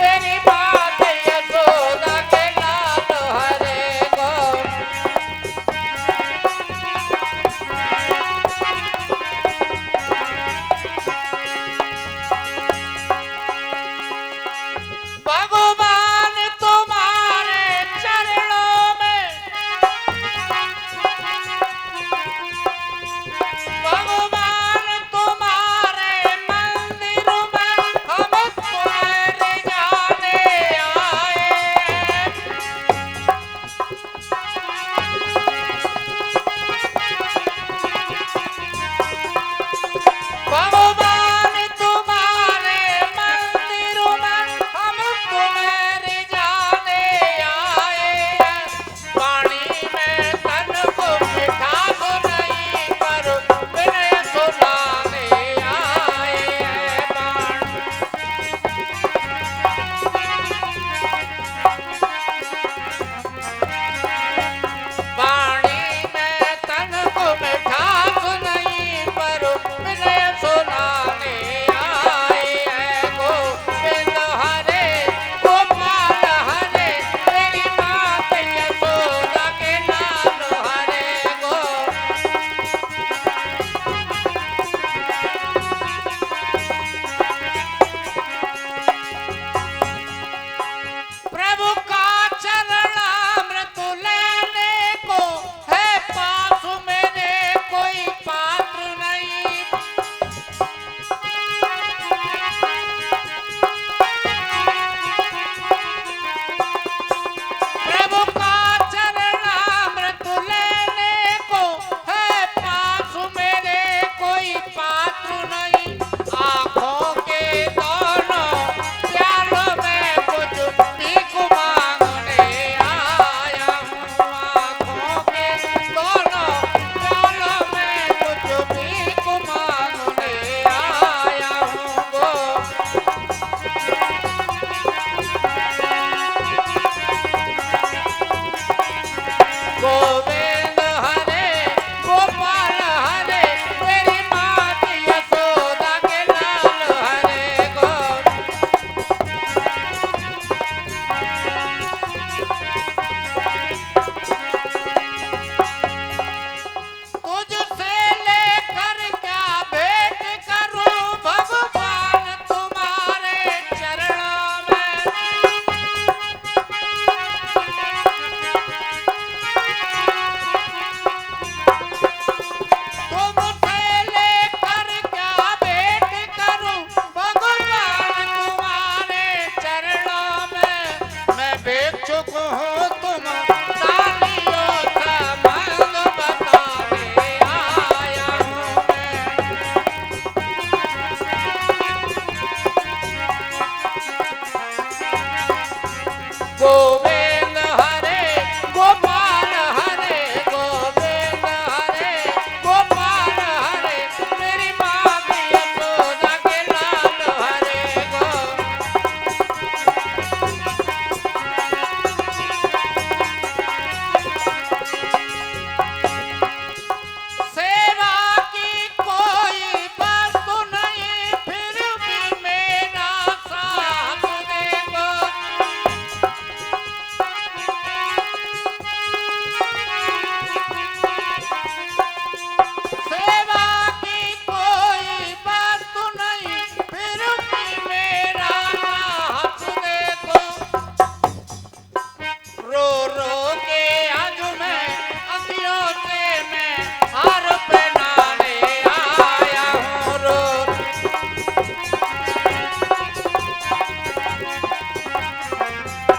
मेरी बात यशोदा के लाल हरे भगवान तुम्हारे चरणों में भगवान तुम्हारे मंदिर में हम तुम्हारे जाने आए भगवान तुम्हारे मंदिर में हम तुम्हारे जाने आए पानी में तन को मिठा तो नहीं पर विनय सुनाने आए पानी में तन को मिठा तो नहीं पर विनय सुनाने आए गोविंद हरे गोपाल हरे मेरी बात यशोदा के लाल हरे प्रभु का चरणामृत लेने को है पास मेरे कोई पात्र नहीं प्रभु का चरणामृत लेने को है पास मेरे कोई पात्र नहीं आँखों के दोनों प्यालों में कुछ भीख मांगने आया हूँ आँखों के दोनों प्यालों में कुछ भीख मांगने आया हूँ गोविंद हरे गोपाल हरे मेरी मात यशोदा के लाल हरे तुझसे लेकर क्या भेंट करूं भगवान तुम्हारे चरणों में तुमसे लेकर क्या भेंट करूं भगवान तुम्हारे चरणों में मैं भिक्षुक हूँ तुम सालियों का मांग बताने आया हूँ गोविंद हरे गोपाल हरे गोविंद हरे गोपाल हरे मेरी बात यशोदा के लाल हरे सेवा की कोई वस्तु नहीं फिर भी मेरा साथ देखो सेवा की कोई वस्तु नहीं फिर भी मेरा साथ देखो रो रो के आज मैं अखियों से मैं हार पहनाने आया हूँ रो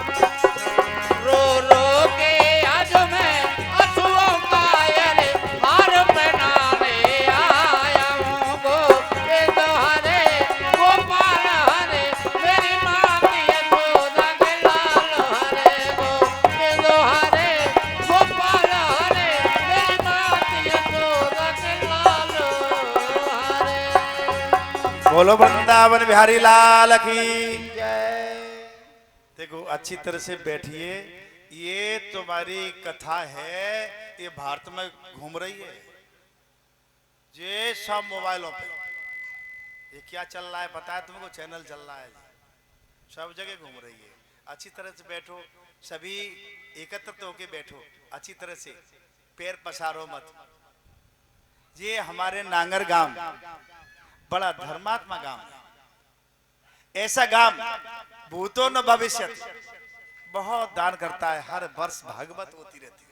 रो रो के आज मैं अश्रुओं का ये हार पहनाने आया हूँ गोविंद हरे गोपाल हरे मेरी मात यशोदा के लाल हरे गोविंद हरे गोपाल हरे मेरी मात यशोदा के लाल हरे बोलो वृंदावन बिहारी लाल की। देखो अच्छी तरह से बैठिए, ये तुम्हारी कथा है, ये भारत में घूम रही है, ये सब मोबाइलों पे। ये क्या चल रहा है पता है तुमको? चैनल चल रहा है, सब जगह घूम रही है। अच्छी तरह से बैठो, सभी एकत्रित होके बैठो, अच्छी तरह से, पैर पसारो मत। ये हमारे नांगर गांव बड़ा धर्मात्मा गांव है। ऐसा गांव भूतो न भविष्य, बहुत दान करता है, हर वर्ष भागवत होती रहती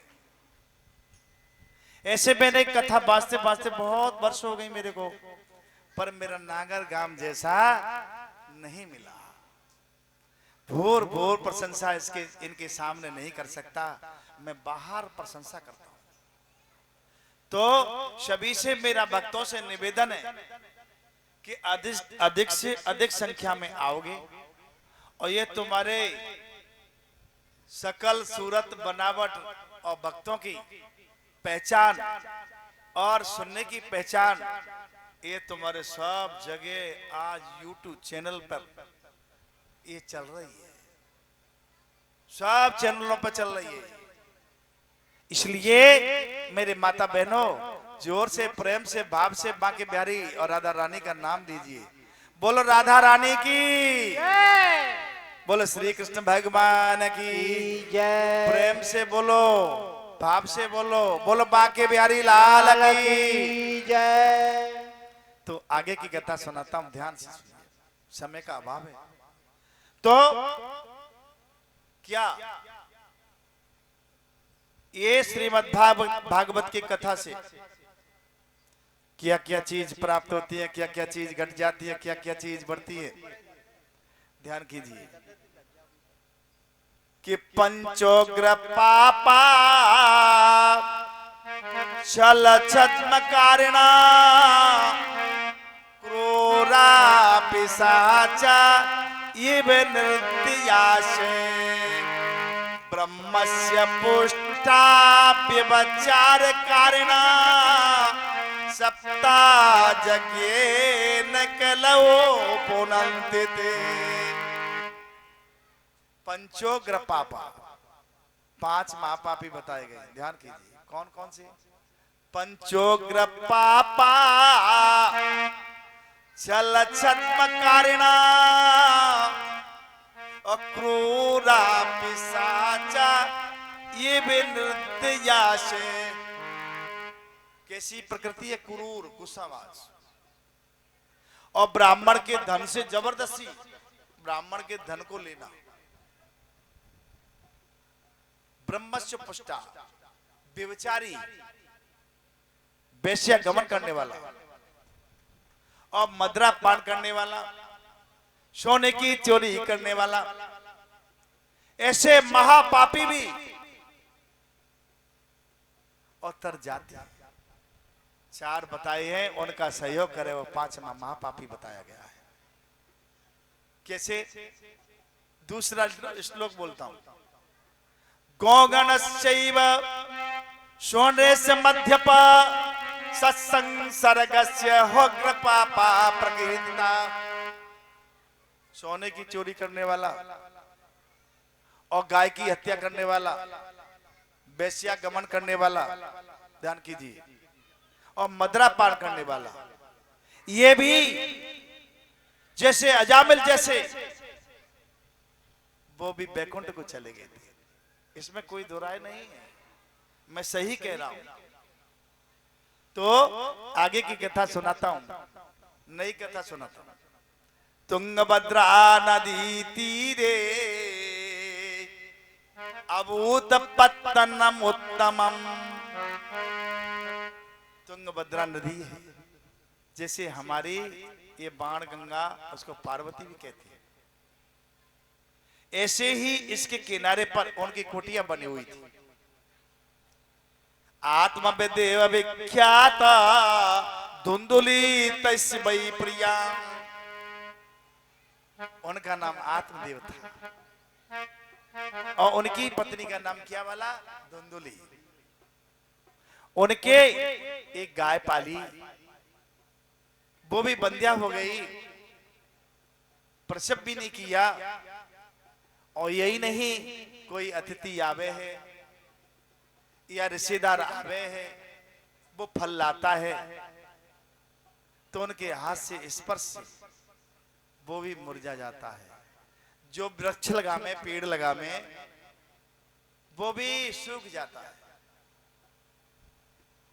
है। ऐसे मैंने कथा बाजते बाजते बहुत वर्ष हो गई मेरे को, पर मेरा नागर गांव जैसा नहीं मिला। भोर भोर प्रशंसा इसके इनके सामने नहीं कर सकता, मैं बाहर प्रशंसा करता हूं। तो सभी से मेरा भक्तों से निवेदन है कि अधिक से अधिक संख्या में आओगे, और ये तुम्हारे सकल सूरत बनावट और भक्तों की पहचान और सुनने की पहचान, ये तुम्हारे सब जगह आज YouTube चैनल पर ये चल रही है, सब चैनलों पर चल रही है। इसलिए मेरे माता बहनों, जोर से, प्रेम से, भाव से बांके बिहारी और राधा रानी का नाम दीजिए। बोलो राधा रानी की, बोलो श्री कृष्ण भगवान की जय। प्रेम से बोलो, भाव से बोलो, बोलो बांके बिहारी लाल की जय। तो आगे की कथा सुनाता हूं, ध्यान से सुनिए, समय का अभाव है। तो क्या ये श्रीमद् भागवत की कथा से क्या क्या चीज प्राप्त होती है, क्या क्या चीज घट जाती है, क्या क्या चीज बढ़ती है, ध्यान कीजिए। कि पंचोग्र पापा छल छद्म कारिणा क्रूरा पिशाचा ये नृत्याशे ब्रह्मस्य पुष्टा व्यभिचार कारिणा सप्ता जगे न कलवो पुनन्ति ते। पंचोग्र पापा, 5 महापापी बताए गए, ध्यान कीजिए। कौन कौन से? पंचोग्र पापा छल छद्म कारिणा अक्रूरा पिशाचा ये भी नृत्याशे। कैसी प्रकृति है? क्रूर, गुस्साबाज, और ब्राह्मण के धन से जबरदस्ती ब्राह्मण के धन को लेना। ब्रह्मस्य पुष्टा, व्यभिचारी, वेश्या गमन करने वाला, और मदरा पान करने वाला, सोने की चोरी करने वाला, ऐसे महापापी भी और तर जाति 4 बताए हैं, उनका सहयोग करे वो 5वां महापापी बताया गया है। कैसे? दूसरा श्लोक बोलता हूं। गौगणस्यैव शोणेस्य मध्यप सत्संसर्गस्य होग्र पापा प्रकृता। सोने की चोरी करने वाला, और गाय की हत्या करने वाला, वेश्या गमन करने वाला, ध्यान कीजिए, और मदरा पान करने वाला, ये भी जैसे अजामिल जैसे वो भी बैकुंठ को चले गए थे। इसमें कोई दो राय नहीं है, मैं सही कह रहा हूं। तो आगे की कथा सुनाता हूं, नई कथा सुनाता हूं। तुंगभद्रा नदी तीरे अभूत पत्तनम उत्तमम। तुंगभद्रा नदी है, जैसे हमारी ये बाण गंगा, उसको पार्वती भी कहती है, ऐसे ही इसके किनारे पर उनकी कुटिया बनी हुई थी। आत्मविदेव विख्यात धुंधुली तस्य वै प्रिया। उनका नाम आत्मदेव था, और उनकी पत्नी का नाम क्या वाला? धुंधुली। उनके एक गाय पाली, वो भी बंध्या हो गई, प्रसव भी नहीं किया, और यही नहीं, कोई अतिथि आवे है या रिश्तेदार आवे है, वो फल लाता है तो उनके हाथ से स्पर्श से वो भी मुरझा जाता है। जो वृक्ष लगावे, पेड़ लगावे, वो भी सूख जाता है।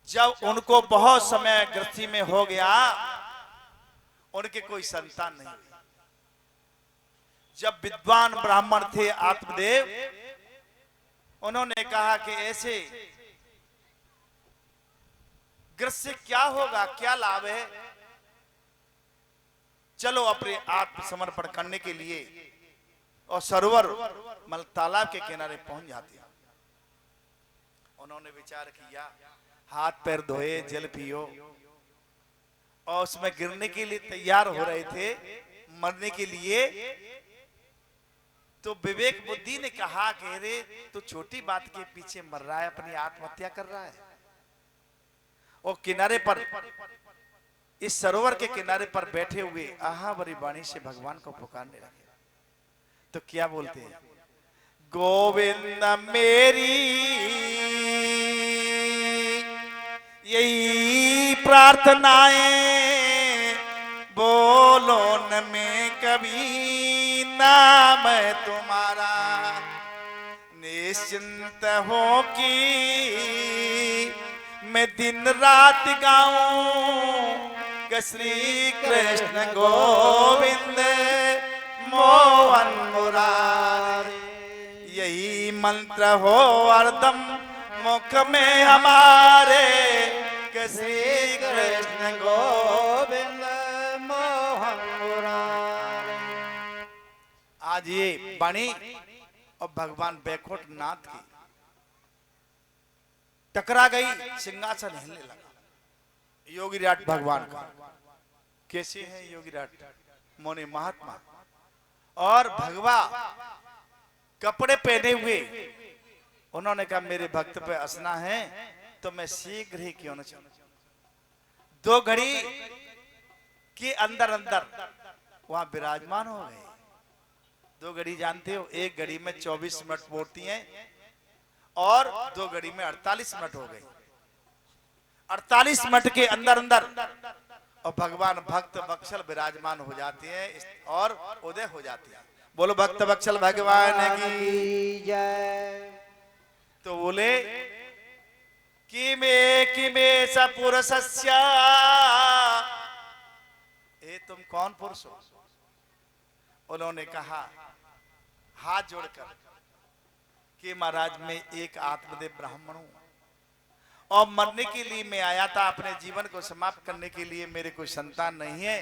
जब उनको बहुत समय गृहस्थी में हो गया, उनके कोई संतान नहीं हुई। जब विद्वान ब्राह्मण थे आत्मदेव, उन्होंने कहा कि ऐसे गृहस्थ से क्या होगा, क्या लाभ है, चलो अपने आत्मसमर्पण करने के लिए और सरोवर मतलब तालाब के किनारे पहुंच जाते हैं। उन्होंने विचार किया, हाथ पैर धोए, जल पियो, और उसमें गिरने के लिए तैयार हो रहे थे, मरने के लिए। तो विवेक बुद्धि ने कहा कि अरे तो छोटी बात के पीछे मर रहा है, अपनी आत्महत्या कर रहा है। और किनारे पर, इस सरोवर के किनारे पर बैठे हुए आहा बड़ी वाणी से भगवान को पुकारने लगे। तो क्या बोलते हैं, गोविंद मेरी यही प्रार्थनाएं, बोलो न में कभी नाम तुम्हारा, निश्चिंत हो कि मैं दिन रात गाऊं कि श्री कृष्ण गोविंद मोहन मुरारी, यही मंत्र हो हरदम मुख में हमारे कि श्री कृष्ण गोविंद मोहन मुरारी। आज ये वाणी और भगवान बैकुंठ नाथ की टकरा गई, सिंहासन हिलने लगा। योगीराट भगवान का कैसे है योगीराट मोने महात्मा, और भगवा कपड़े पहने हुए। उन्होंने कहा मेरे भक्त पे असना है तो मैं शीघ्र ही क्यों न चलूं। 2 घड़ी के अंदर अंदर वहां विराजमान हो गए। 2 घड़ी जानते हो, 1 घड़ी में 24 मिनट बोलती हैं और 2 घड़ी में 48 मिनट हो गए। 48 मिनट के अंदर अंदर और भगवान भक्त वत्सल विराजमान हो जाते हैं और उदय हो जाते हैं। बोलो भक्त वत्सल भगवान की जय। तो बोले किमे सपुरुषस्य, ए तुम कौन पुरुष हो? उन्होंने कहा हाथ जोड़कर कि महाराज मैं एक आत्मदेव ब्राह्मण हूं और मरने के लिए मैं आया था, अपने जीवन को समाप्त करने के लिए, मेरे कोई संतान नहीं है।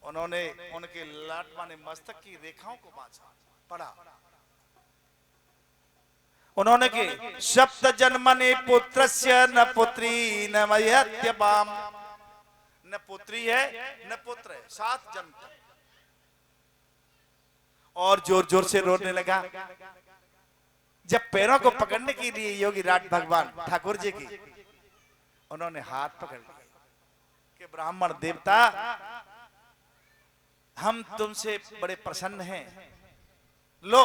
उन्होंने उनके लाट माने मस्तक की रेखाओं को बांधा, पढ़ा। उन्होंने के सप्त जन्मने पुत्रस्य न पुत्री न मयत्यपाम, न पुत्री है न पुत्र है, 7 जन्म तक। और जोर जोर से रोने लगा। जब पैरों को पकड़ने के लिए योगीराट भगवान ठाकुर जी की, उन्होंने हाथ पकड़ लिया कि ब्राह्मण देवता हम तुमसे बड़े प्रसन्न हैं, लो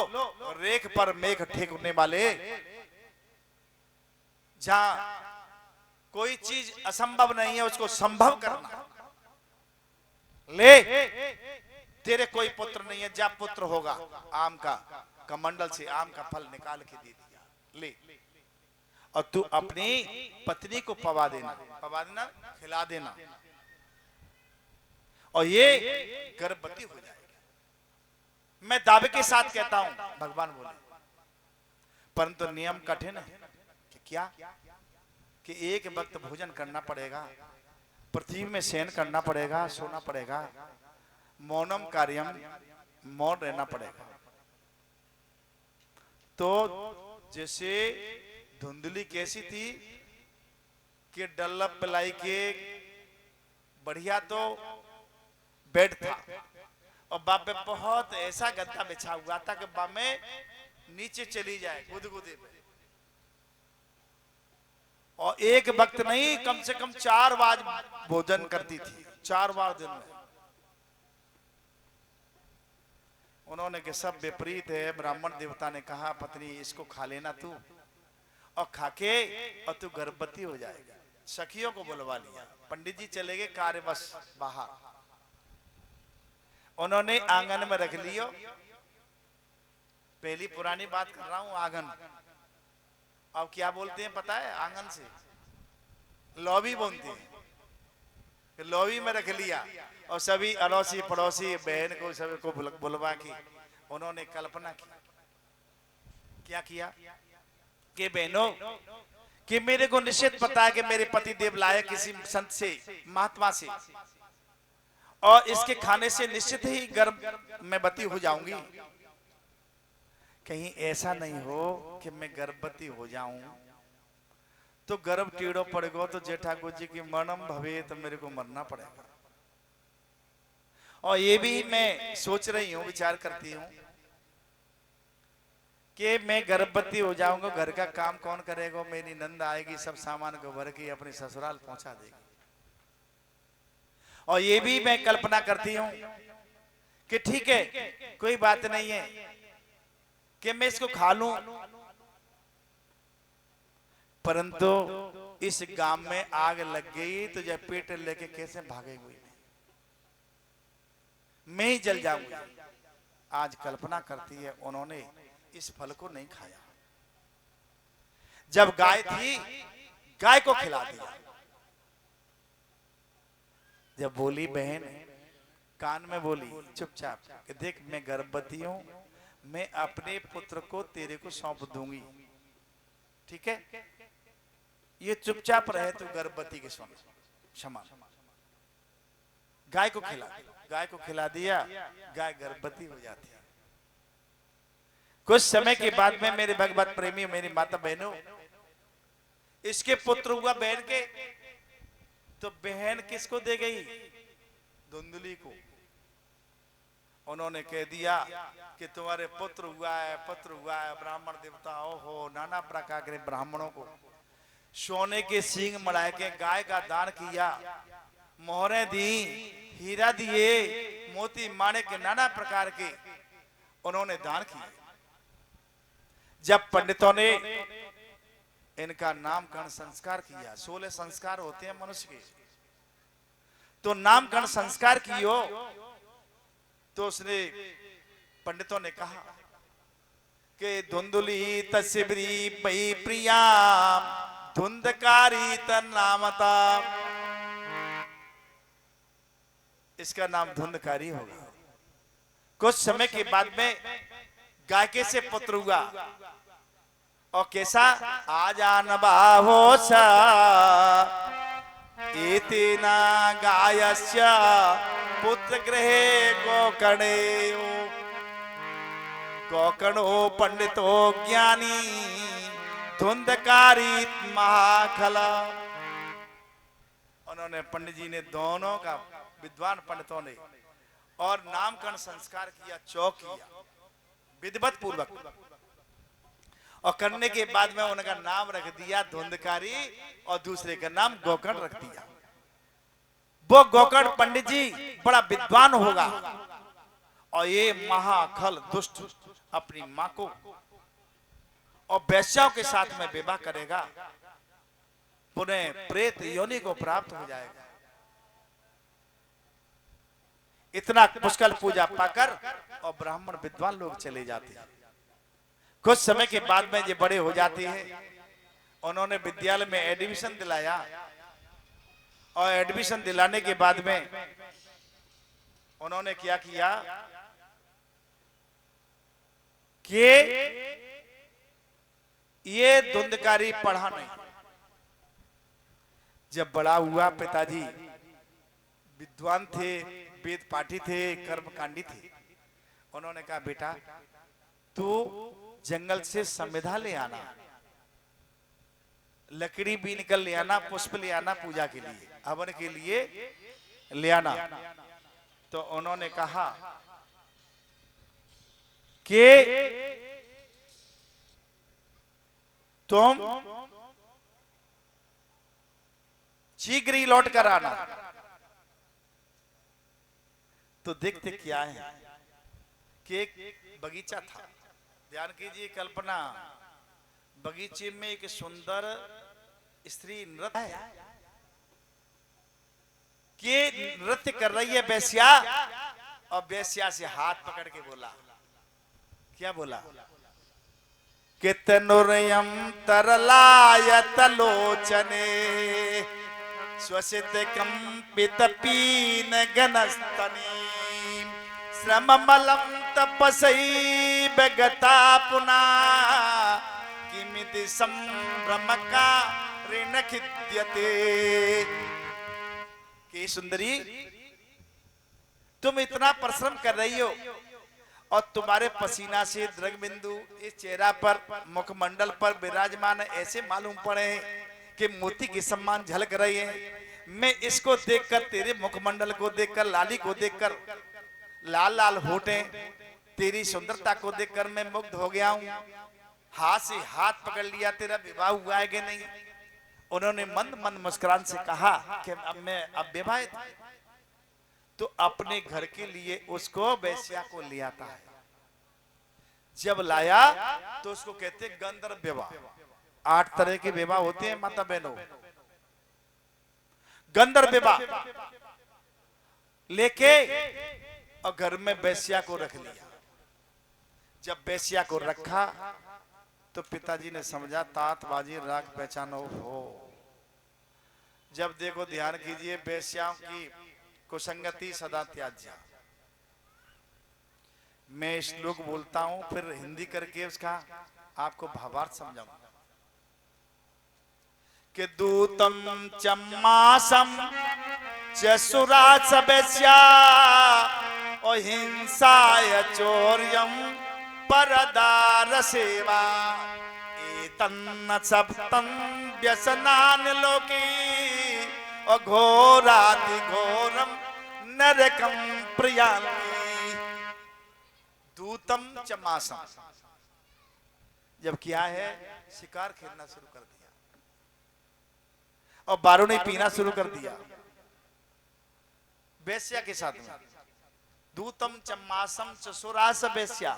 रेख पर मेघ ठेकने वाले, जहां कोई चीज असंभव नहीं है उसको संभव करना। ले तेरे कोई पुत्र नहीं है, जा पुत्र होगा, आम का कमंडल से आम का फल निकाल के दे दिया, ले और तू अपनी पत्नी को पवा देना, खिला देना और ये गर्भवती हो जाएगी। मैं दावे के साथ कहता हूं, भगवान बोले, परंतु नियम कठिन है कि क्या कि एक वक्त भोजन करना पड़ेगा, पृथ्वी में शयन करना पड़ेगा, सोना पड़ेगा, मौनम कार्यम, मौन रहना पड़ेगा। तो जैसे धुंधली कैसी थी कि डल्लप पिलाई के बढ़िया तो बेड था और बाप में बहुत ऐसा गद्दा बिछा हुआ था कि बाप में नीचे चली जाए गुदगुदे में, और एक वक्त नहीं कम से कम 4 बार भोजन करती थी, 4 बार दिन में। उन्होंने कि सब विपरीत है। ब्राह्मण देवता ने कहा पत्नी इसको खा लेना तू, और खाके और तू गर्भवती हो जाएगा। सखियों को बुलवा लिया, पंडित जी चले गए कार्यवश बाहर, उन्होंने आंगन में रख लियो। पहली पुरानी बात कर रहा हूं, आंगन। अब क्या बोलते हैं पता है? आंगन से लॉबी बोलते हैं। लॉबी में रख लिया और सभी अड़ोसी पड़ोसी बहन को सभी को बुलवा के उन्होंने कल्पना की। क्या किया कि बहनों कि मेरे को निश्चित पता है कि मेरे पति देव लाए किसी संत से, महात्मा से, और इसके खाने से निश्चित ही गर्भ में बती हो जाऊंगी। कहीं ऐसा नहीं हो कि मैं गर्भवती हो जाऊं तो गर्भ टेढ़ो पड़ेगा तो जेठाकुर जी की मरणम भवे, तो मेरे को मरना पड़ेगा। और ये भी मैं सोच रही हूँ, विचार करती हूँ कि मैं गर्भवती हो जाऊंगा, घर का काम कौन करेगा? मेरी नंद आएगी, सब सामान को भर के अपने ससुराल पहुंचा देगी। और ये भी मैं कल्पना करती हूँ कि ठीक है, कोई बात नहीं है कि मैं इसको खा लूं, परंतु इस गांव में आग लग गई तो जब पेट लेके कैसे भागेगी? मैं ही जल जाऊंगी। आज कल्पना करती है, उन्होंने इस फल को नहीं खाया। जब गाय थी, गाय को खिला दिया। जब बोली बहन, कान में बोली चुपचाप कि देख मैं गर्भवती हूं, मैं अपने पुत्र को तेरे को सौंप दूंगी, ठीक है? ये चुपचाप रहे, तू गर्भवती के क्षमा। गाय को खिला, गाय को खिला दिया, गाय गर्भवती हो जाती है। कुछ समय के बाद में मेरे भगवत प्रेमी, मेरी माता बहनों, इसके पुत्र हुआ बहन के, तो बहन किसको दे गई? धुंधली को। उन्होंने कह दिया कि तुम्हारे पुत्र हुआ है, पुत्र हुआ है। ब्राह्मण देवता हो नाना प्रकार के ब्राह्मणों को सोने के सींग मढ़ा के गाय का दान किया, मोहरें दी, हीरा दिए, मोती माणिक के नाना प्रकार के उन्होंने दान किए। जब पंडितों ने इनका नामकरण संस्कार किया, 16 संस्कार होते हैं मनुष्य के, तो नामकरण संस्कार कियो, तो उसने पंडितों ने कहा कि धुंधुली तस्बरी पई प्रिया धुंधकारी तन्नामता, इसका नाम धुंधकारी होगा। कुछ समय के बाद में गाय के से पुत्र हुआ, और कैसा? आजान बाहोसा एतेना गायस्य पुत्र गृहे गोकर्णे, गोकर्णो पंडितो ज्ञानी धुंधकारी महाखला। उन्होंने पंडित जी ने दोनों का, विद्वान पंडितों ने, और नामकरण संस्कार किया, चौक किया विधिवत पूर्वक, और करने के बाद में उनका नाम रख दिया धुंधकारी, और दूसरे का नाम गोकर्ण रख दिया। वो गोकर्ण पंडित जी बड़ा विद्वान होगा, और ये महाखल दुष्ट अपनी मां को और वैश्याओं के साथ में विवाह करेगा, पुनः प्रेत योनि को प्राप्त हो जाएगा। इतना पुष्कल पूजा पाकर और ब्राह्मण विद्वान लोग चले जाते हैं। कुछ समय के बाद में ये बड़े हो जाते हैं। उन्होंने विद्यालय में एडमिशन दिलाया, और एडमिशन दिलाने के बाद में उन्होंने क्या किया कि ये धुंधकारी पढ़ा नहीं। जब बड़ा हुआ, पिताजी विद्वान थे, वेद पाठी थे, कर्मकांडी थे, उन्होंने कहा बेटा तू जंगल से संविधा ले आना, लकड़ी बीन कर ले आना, पुष्प ले आना, पूजा के लिए, हवन के लिए ले आना। तो उन्होंने कहा कि तुम शीघ्र ही लौट कर आना। तो देखते क्या है कि एक बगीचा था। ध्यान कीजिए, कल्पना, बगीचे में एक सुंदर स्त्री नृत्य के नृत्य कर रही है वेश्या, और वेश्या से हाथ पकड़ के बोला, क्या बोला? कि तनुरयम तरलायत लोचने श्वसित कंपित पीन गनस्तनी श्रममलम तपसई बगता पुना किमिति संभ्रम का ऋण खिद्यते। कि सुंदरी, तुम इतना परिश्रम कर रही हो और तुम्हारे पसीना से द्रग बिंदु इस चेहरा पर, मुखमंडल पर विराजमान ऐसे मालूम पड़े हैं कि मोती के समान झलक रहे हैं। मैं इसको देखकर, तेरे मुखमंडल को देखकर, लाली को देखकर, लाल लाल होठे, तेरी सुंदरता को देखकर मैं मुग्ध हो गया हूं। हाथ से हाथ पकड़ लिया, तेरा विवाह हुआ है कि नहीं? उन्होंने मंद मंद मुस्कुरान से कहा कि अब मैं विवाहित, तो अपने घर के लिए उसको वेश्या को ले आता है। जब लाया तो उसको कहते गंधर्व विवाह। 8 तरह के विवाह होते हैं माता बहनों। गंधर्व विवाह लेके और घर में वेश्या को रख लिया। जब वेश्या को रखा तो पिताजी ने समझा तात बाजी राग पहचानो हो। जब देखो, ध्यान कीजिए, वेश्याओं की कुसंगति सदा त्याज्य। मैं श्लोक बोलता हूं, फिर हिंदी करके उसका आपको भावार्थ समझाऊंगा। कि दूतम चम्मासम चसुराच वेश्या और हिंसाय चौर्यम परदार सेवा एतन्न सप्तम व्यसनान लोकी और घोराति घोरम नरकम प्रियामी। दूतम चमासम, जब किया है शिकार खेलना शुरू कर दिया और बारूनी पीना शुरू कर दिया वेश्या के साथ में। दूतम चमासम चसुरास वेश्या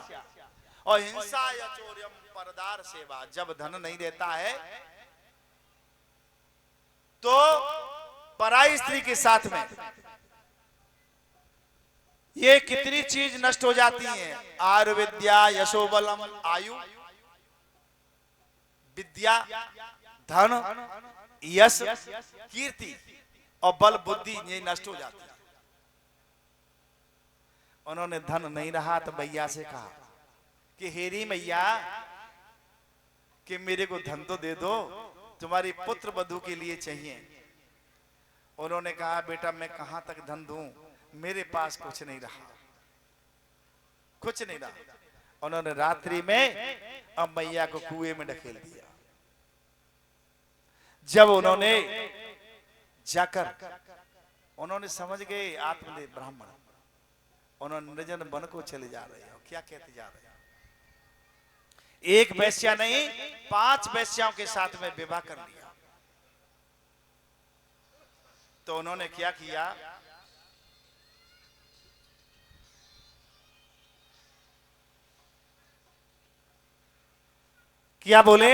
और हिंसा या चौर्यम परदार सेवा। जब धन नहीं देता है तो पराई स्त्री के साथ में ये कितनी चीज नष्ट हो जाती है। आयुर्विद्या यशोबलम, आयु, विद्या, धन, यश, कीर्ति और बल बुद्धि, ये नष्ट हो जाती है। उन्होंने धन नहीं रहा तो मैया से कहा कि हेरी मैया कि मेरे को धन तो दे दो, तुम्हारी पुत्र वधू के लिए चाहिए। उन्होंने कहा बेटा मैं कहां तक धन दूं, मेरे पास कुछ नहीं रहा, कुछ नहीं रहा। उन्होंने रात्रि में अब मैया को कुएं में ढकेल दिया। जब उन्होंने जाकर उन्होंने समझ गए आत्मदेव ब्राह्मण, उन्होंने निर्जन वन को चले जा रहे हो। क्या कहते जा रहे हैं? एक वेश्या नहीं 5 वेश्याओं के साथ में विवाह कर लिया। तो उन्होंने क्या किया, क्या बोले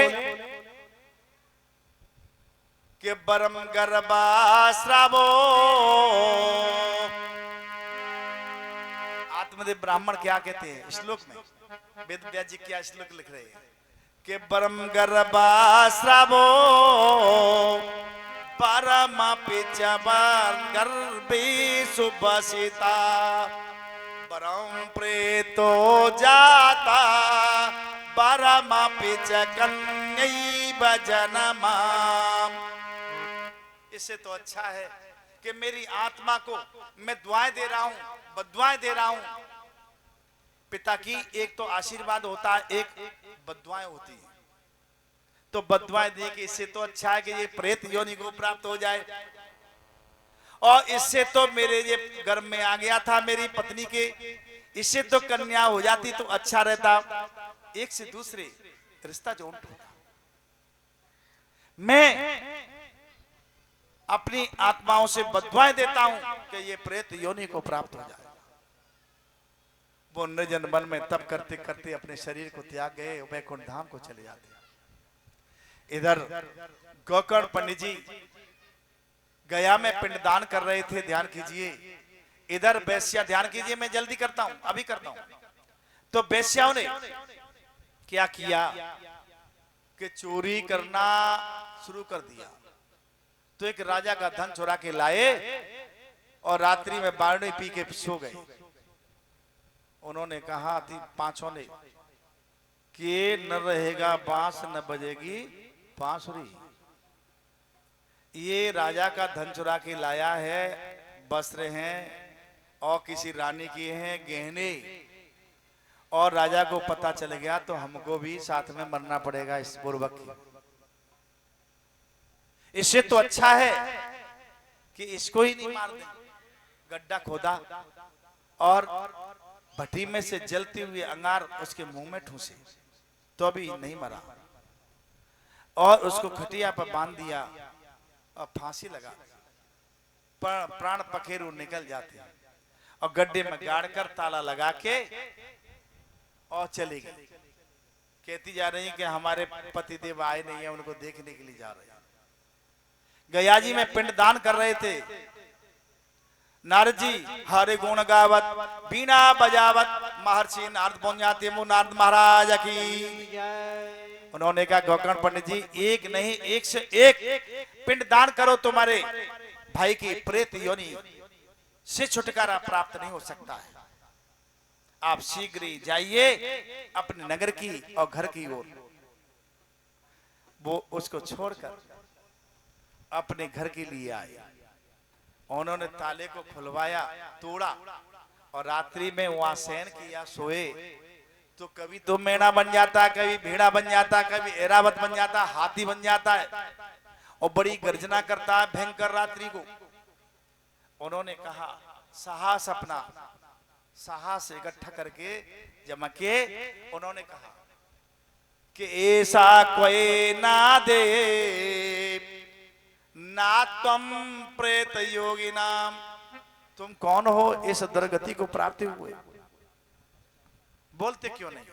कि बरम गर्भाश्रावो। आत्मदेव ब्राह्मण क्या कहते हैं श्लोक में, वेद व्यास जी क्या श्लोक लिख रहे हैं कि परम गर्भाश्रावो परम पिचबर गर्भे सुभसिता परम प्रेतो जाता परम पिच कन्यैव जनमाम। इससे तो अच्छा है कि मेरी आत्मा को मैं दुआएं दे रहा हूं, बद्दुआएं दे रहा हूं। पिता की एक तो आशीर्वाद होता है, एक बद्दुआएं होती है। तो बद्दुआएं दे के इससे तो अच्छा है कि ये प्रेत योनि को प्राप्त हो जाए। और इससे तो मेरे ये गर्भ में आ गया था मेरी पत्नी के, इससे तो कन्या हो जाती तो अच्छा रहता। एक से दूसरे रिश्ता जोड़ होता। मैं अपनी आत्माओं से बद्दुआएं देता हूं कि ये प्रेत योनि को प्राप्त हो जाए। वो निर्जन वन में तप करते करते अपने शरीर को त्याग गए, वैकुंठ धाम को चले जाते। इधर गोकर्ण पंडित जी गया में पिंडदान कर रहे थे, ध्यान कीजिए। इधर वैश्या, ध्यान कीजिए, मैं जल्दी करता हूं, अभी करता हूं। तो वैश्याओं ने क्या किया कि चोरी करना शुरू कर दिया। तो एक राजा का धन चुरा के लाए और रात्रि में बारणी पी के सो गए। उन्होंने कहा थी पांचों ने कि न रहेगा बांस न बजेगी बांसुरी। ये राजा का धन चुरा के लाया है, वस्त्र हैं और किसी रानी के हैं गहने, और राजा को पता चल गया तो हमको भी साथ में मरना पड़ेगा इस पूर्वक। इससे तो अच्छा है कि इसको ही नहीं मार दें। गड्ढा खोदा और भट्टी में से जलती हुई अंगार उसके मुंह में ठूसे तो भी नहीं मरा, और उसको खटिया पर बांध दिया और फांसी लगा। प्राण पखेरु निकल जाते और गड्ढे में गाड़कर ताला लगा के और चली गई। कहती जा रही कि हमारे पतिदेव आए नहीं है, उनको देखने के लिए जा रहे हैं। गया जी में पिंडदान कर रहे थे। नारद जी हरे गुण गावत बीना बजावत महर्षि नारद पहुंच जाते मुँह नारद महाराज की। उन्होंने कहा गोकर्ण पंडित जी, एक नहीं 101 पिंडदान करो, तुम्हारे भाई की प्रेत योनि से छुटकारा प्राप्त नहीं हो सकता है। आप शीघ्र ही जाइए अपने नगर की और घर की ओर। वो उसको छोड़कर अपने घर के लिए आए। उन्होंने ताले को खुलवाया, तोड़ा और रात्रि में वहां शयन किया, सोए। तो कभी तो मेना बन जाता, कभी भेड़ा बन जाता, कभी एरावत बन जाता, हाथी बन जाता है और बड़ी गर्जना करता है भयंकर रात्रि को। उन्होंने कहा साहस, अपना साहस इकट्ठा करके जमा के उन्होंने कहा कि ऐसा कोई ना दे ना तुम प्रेत योगी नाम। तुम कौन हो इस दुर्गति को प्राप्त हुए, बोलते क्यों नहीं?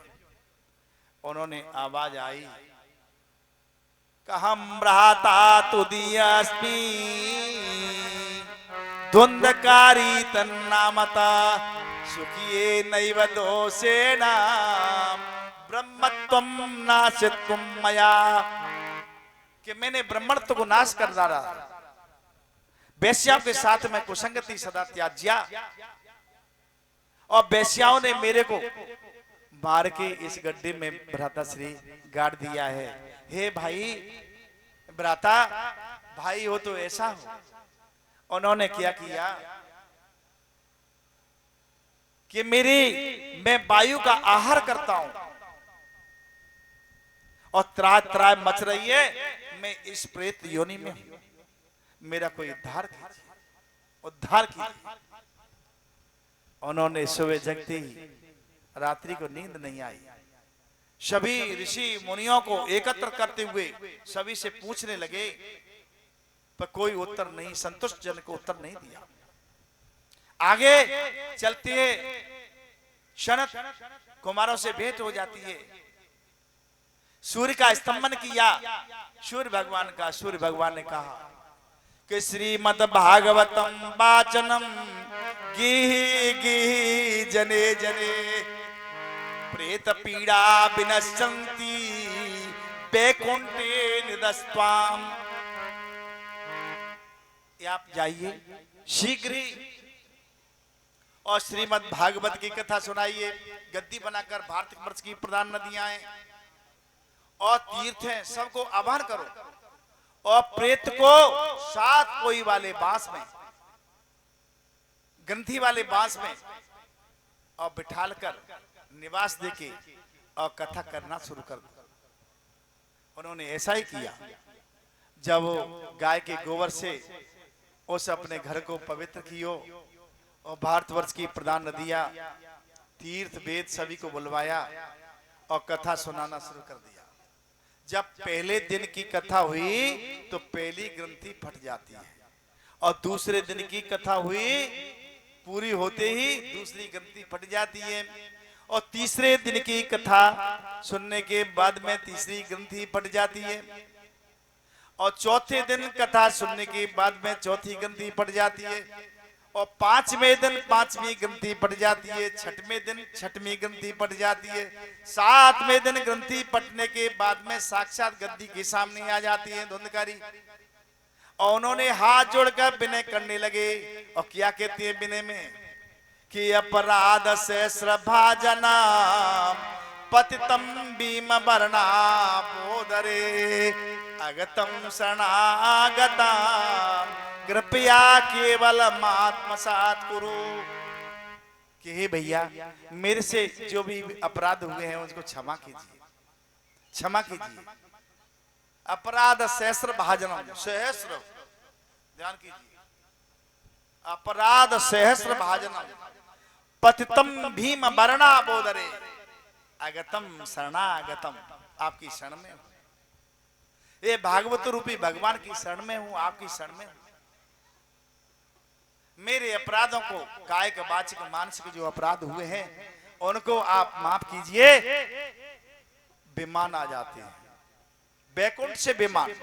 उन्होंने आवाज आई, कहम भ्राता तुदीयस्मि द्वंद्वकारी तन्नामता सुखिये नैव दोषेण ब्रह्मत्वं नाशित्वं मया। कि मैंने ब्रह्मत्व को नाश कर डाला, वैश्याओं के साथ में कुसंगति सदा त्याज्या, और वैश्याओं ने मेरे को मार के इस गड्ढे में भ्राताश्री गाड़ दिया है। हे भाई, भ्राता भाई हो तो ऐसा हो। उन्होंने क्या किया कि मैं वायु का आहार करता हूं और त्राय त्राय मच रही है, मैं इस प्रेत योनि में हूं, मेरा कोई उद्धार कीजिए, उद्धार कीजिए। उन्होंने सुबह जगते ही, रात्रि को नींद नहीं आई, सभी ऋषि मुनियों को एकत्र करते हुए सभी से पूछने लगे, पर कोई उत्तर नहीं, संतुष्ट जन को उत्तर नहीं दिया। आगे चलते शनत कुमारों से भेंट हो जाती है। सूर्य का स्तंभन किया, सूर्य भगवान का। सूर्य भगवान ने कहा कि श्रीमद् भागवतम वाचनम गिहि गिहि जने जने प्रेत पीड़ा विनश्यन्ति वैकुंठे निदस्त्वाम। आप जाइए शीघ्र ही और श्रीमद् भागवत की कथा सुनाइए। गद्दी बनाकर भारत वर्ष की प्रधान नदियां हैं और तीर्थ हैं, सबको आह्वान करो और प्रेत को 7 कोई वाले बांस में, ग्रंथि वाले बांस में और बिठाल कर निवास देके और कथा करना शुरू कर दो। उन्होंने ऐसा ही किया। जब गाय के गोबर से उस अपने घर को पवित्र कियो और भारतवर्ष की प्रधान नदियां, तीर्थ वेद सभी को बुलवाया और कथा सुनाना शुरू कर दिया। जब पहले दिन की कथा हुई तो पहली ग्रंथि फट जाती है और दूसरे दिन की कथा हुई पूरी होते ही दूसरी ग्रंथि फट जाती है और तीसरे दिन की कथा सुनने के बाद में तीसरी ग्रंथि फट जाती है और चौथे दिन कथा सुनने के बाद में चौथी ग्रंथि फट जाती है और पांचवें दिन पांचवी ग्रंथि फट जाती है, छठवें दिन छठवीं ग्रंथि फट जाती है, सातवें दिन ग्रंथि फटने के बाद में साक्षात गद्दी के सामने आ जाती है धुंधकारी और उन्होंने हाथ जोड़कर विनय करने लगे और क्या कहते हैं विनय में कि अपराध सहस्र भाजना पतितम भीम वर्णा बोधरे अगतम शरणागता कृपया केवल आत्मसात करो कि हे भैया मेरे से जो भी अपराध हुए हैं उसको क्षमा कीजिए, क्षमा कीजिए। अपराध सहस्र भाजनम, सहस्र ध्यान कीजिए, अपराध सहस्र भाजनम पतितम भीम वर्णा बोधरे अगतम शरणागतम, आपकी शरण में हूं, ये भागवत रूपी भगवान की शरण में हूं, आपकी शरण में हूं। मेरे अपराधों को कायिक वाचिक मानसिक जो अपराध हुए हैं उनको आप माफ कीजिए। विमान आ जाते हैं बैकुंठ से विमान,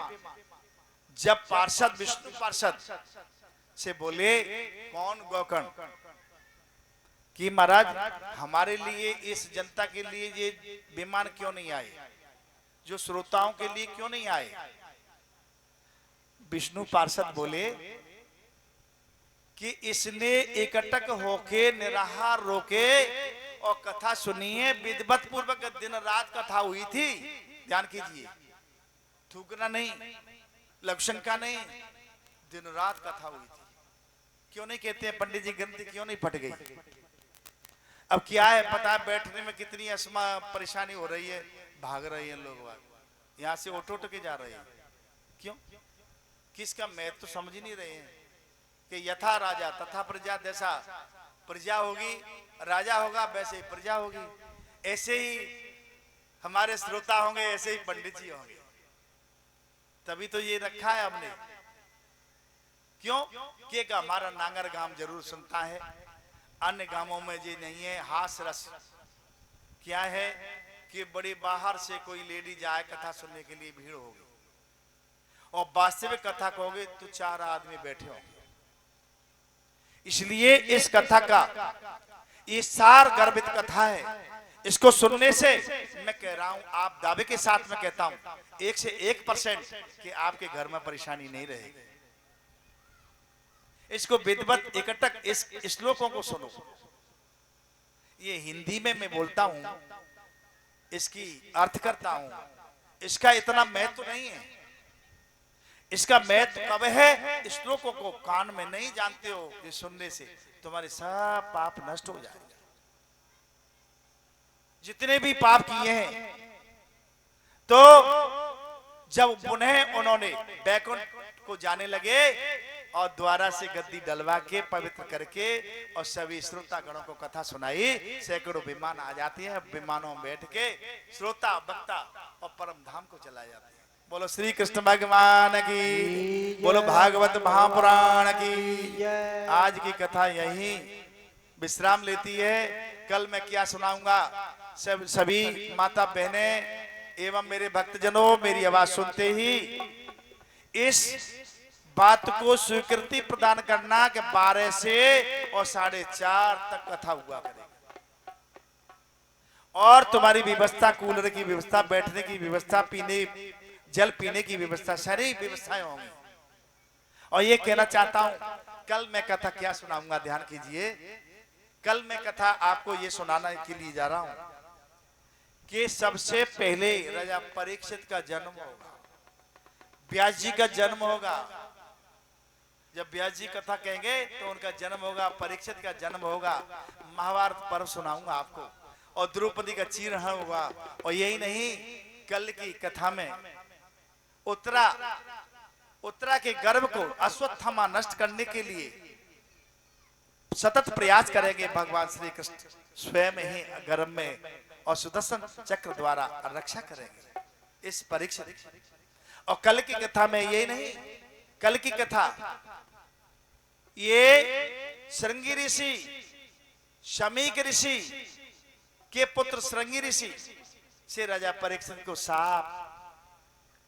जब पार्षद विष्णु पार्षद से बोले कौन गोकर्ण कि महाराज हमारे लिए इस जनता के लिए ये विमान क्यों नहीं आए, जो श्रोताओं के लिए क्यों नहीं आए। विष्णु पार्षद बोले कि इसने एकटक होके निराहार रोके और कथा सुनी है, विधिवत पूर्वक दिन रात कथा हुई थी, ध्यान कीजिए, थूकना नहीं, लक्षणका नहीं, दिन रात कथा हुई थी। क्यों नहीं कहते हैं पंडित जी ग्रंथि क्यों नहीं फट गई। अब क्या है पता है, बैठने में कितनी असमा परेशानी हो रही है, भाग रहे हैं लोग, यहाँ से उठ उठ के जा रहे हैं, क्यों, किसका महत्व तो समझ ही नहीं रहे हैं कि यथा राजा तथा प्रजा, जैसा प्रजा होगी राजा होगा वैसे ही प्रजा होगी, ऐसे ही हमारे श्रोता होंगे, ऐसे ही पंडित जी होंगे। तभी तो ये रखा है हमने, क्यों कि हमारा नांगर गांव जरूर सुनता है, अन्य गांवों में ये नहीं है। हास रस क्या है कि बड़ी बाहर से कोई लेडी जाए कथा सुनने के लिए, भीड़ होगी और वास्तविक कथा कहोगे तो 4 आदमी बैठे होंगे। इसलिए इस कथा का ये सार गर्भित कथा है, इसको सुनने से मैं कह रहा हूं, आप दावे के साथ में कहता हूं 1 से 1% कि आपके घर में परेशानी नहीं रहेगी। इसको विधिवत एकटक इस श्लोकों को सुनो। ये हिंदी में मैं बोलता हूं, इसकी अर्थ करता हूं, इसका इतना महत्व नहीं है। इसका महत्व कब है, श्लोकों को कान में नहीं जानते हो, ये सुनने से तुम्हारे सब पाप नष्ट हो जाएंगे। जितने भी पाप किए हैं, तो जब पुनः उन्होंने बैकुंठ को जाने लगे और द्वारा से गद्दी डलवा के पवित्र करके और सभी श्रोता गणों को कथा सुनाई, सैकड़ों विमान आ जाते हैं, विमानों में बैठ के श्रोता वक्ता और परम धाम को चला जाते हैं। बोलो श्री कृष्ण भगवान की, बोलो भागवत महापुराण की। आज की कथा यही विश्राम लेती है। कल मैं क्या सुनाऊंगा, सभी माता बहनें एवं मेरे भक्तजनों मेरी आवाज सुनते ही इस बात को स्वीकृति प्रदान करना कि 12 से और 4:30 तक कथा हुआ करेगी और तुम्हारी व्यवस्था, कूलर की व्यवस्था, बैठने की व्यवस्था, पीने जल पीने की व्यवस्था, सारी व्यवस्थाएं होंगी। और ये कहना चाहता हूं, कल मैं कथा क्या सुनाऊंगा, ध्यान कीजिए। कल मैं कथा आपको ये सुनाने के लिए जा रहा हूं कि सबसे पहले राजा परीक्षित का जन्म होगा, व्यास जी का जन्म होगा। जब व्यास जी कथा कहेंगे तो उनका जन्म होगा, परीक्षित का जन्म होगा, महाभारत पर्व सुनाऊंगा आपको और द्रौपदी का चीरहरण होगा। और यही नहीं, कल की कथा में उत्तरा के गर्भ को अश्वत्थामा नष्ट करने के लिए सतत प्रयास करेंगे भगवान श्री कृष्ण, स्वयं ही गर्भ में और सुदर्शन चक्र द्वारा रक्षा करेंगे इस परीक्षित। और कल की कथा में ये नहीं, कल की कथा ये श्रृंगी ऋषि शमीक ऋषि के पुत्र श्रृंगी ऋषि से राजा परीक्षित को साफ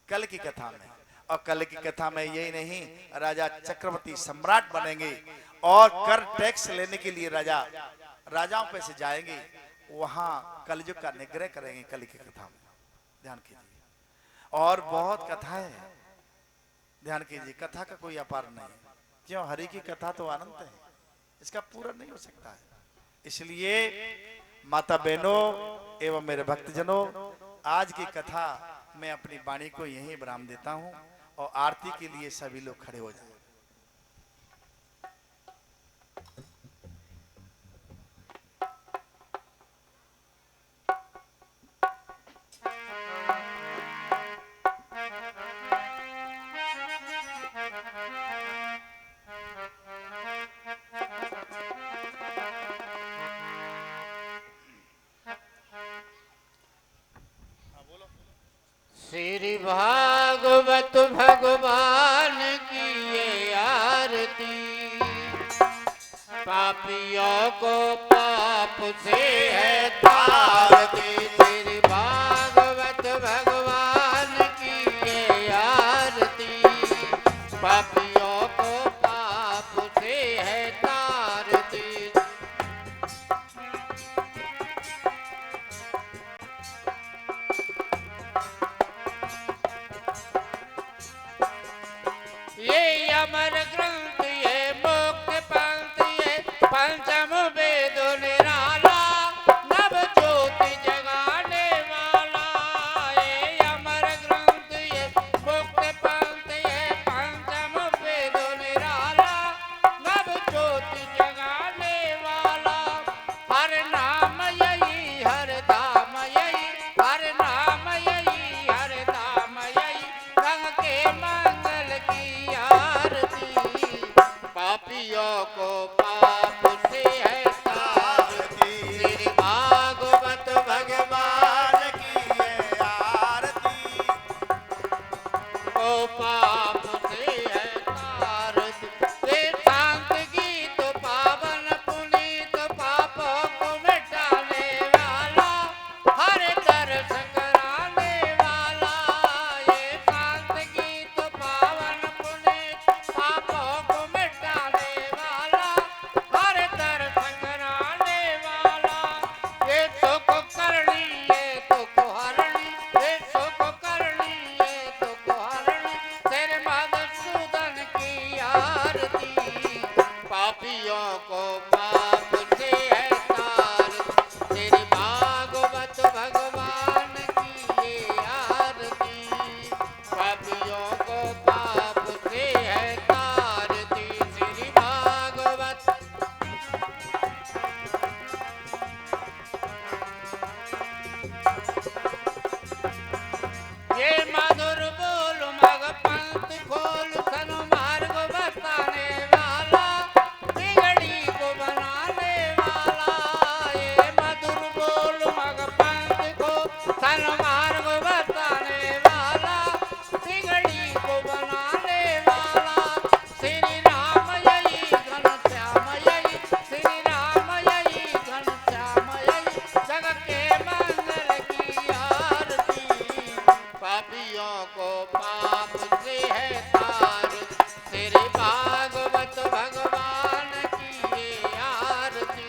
कल की कथा में, और कल की कथा में यही नहीं, राजा चक्रवर्ती सम्राट बनेंगे और कर टैक्स लेने के लिए राजाओं पे से जाएंगे, वहां कलयुग का निग्रह करेंगे कल की कथा में। ध्यान कीजिए। और बहुत कथा है, ध्यान कीजिए, कथा का कोई अपार नहीं। क्यों? हरि की कथा तो अनंत है, इसका पूरा नहीं हो सकता है। इसलिए माता बहनों एवं मेरे भक्तजनों, आज की कथा मैं अपनी वाणी को यहीं विराम देता हूं और आरती के लिए सभी लोग खड़े हो जाएं। श्री भागवत भगवान की ये आरती, पापियों को पाप से है तारती। श्री भागवत भगवान की ये आरती, पापियों को पाप से है तारती। ये अमर ग्रंथ ये मुक्ति पंथ ये पंचम वेद निराला, नव ज्योति जगाने वाला। ये अमर ग्रंथ ये मुक्ति पंथ ये पंचम वेद निराला, नव ज्योति जगाने वाला। हर नाम यही हर धाम यही, हर नाम यही हर धाम यही, रंग के मंगल की आरती, पापियों को पाप से है तारती। श्री भागवत भगवान की ये आरती, को पाप से है तारती। वे शांत गीत पावन पुनीत, पापों को मिटाने वाला, हर दर्श कराने वाला। ये शांत गीत पावन पुनीत, पापों को मिटाने वाला, हर दर्श कराने वाला। ये सुख करणी ये दुख हरणी, ये सुख करणी ये दुख हरणी, तेरे मधुसूदन की आरती, पापियों को पाप से है तारती। तेरी भागवत भगवान की ये आरती, पापियों को पाप से है तारती। तेरी भागवत ये मधुर बोल मग पंथ खोल, सन्मार्ग बताने वाला, बिगड़ी को बनाने वाला। ये मधुर बोल मग पंथ खोल, सन्मार्ग बताने वाला, बिगड़ी को बनाने वाला। श्री राम यही घनश्याम यही, श्री राम यही घनश्याम यही, जग के मंगल की आरती, पापियों को पाप से है तारती। तेरे भागवत भगवान की ये आरती,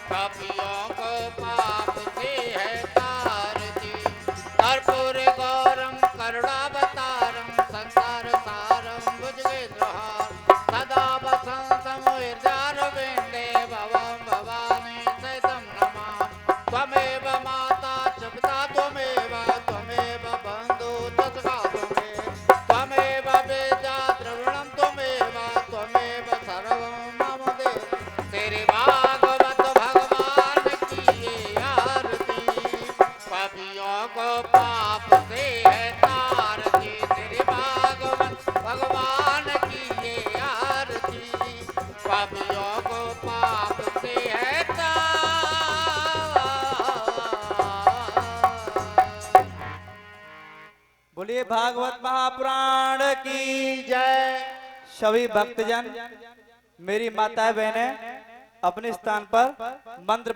पापियों को पाप से है तारती। कर्पूर गौरम करुणावतारम, संसार सारम भुजगेन्द्रहारं, सदा वसन्तं हृदयारविन्दे भवं भवानी सहितं नमामि। त्वमेव माता च पिता त्वमेव, त्वमेव बन्धु च सखा त्वमेव, त्वमेव वेदा द्रविणं त्वमेव, त्वमेव सर्वं मम देव। तेरे भागवत भगवान की ये आरती, पापियों को पाप से है तारती। तेरे भागवत भगवान की ये आरती, पापियों को पाप से है तारती। बोलिए भागवत महापुराण की जय। सभी भक्तजन मेरी माताएं बहनें अपने स्थान पर मंत्र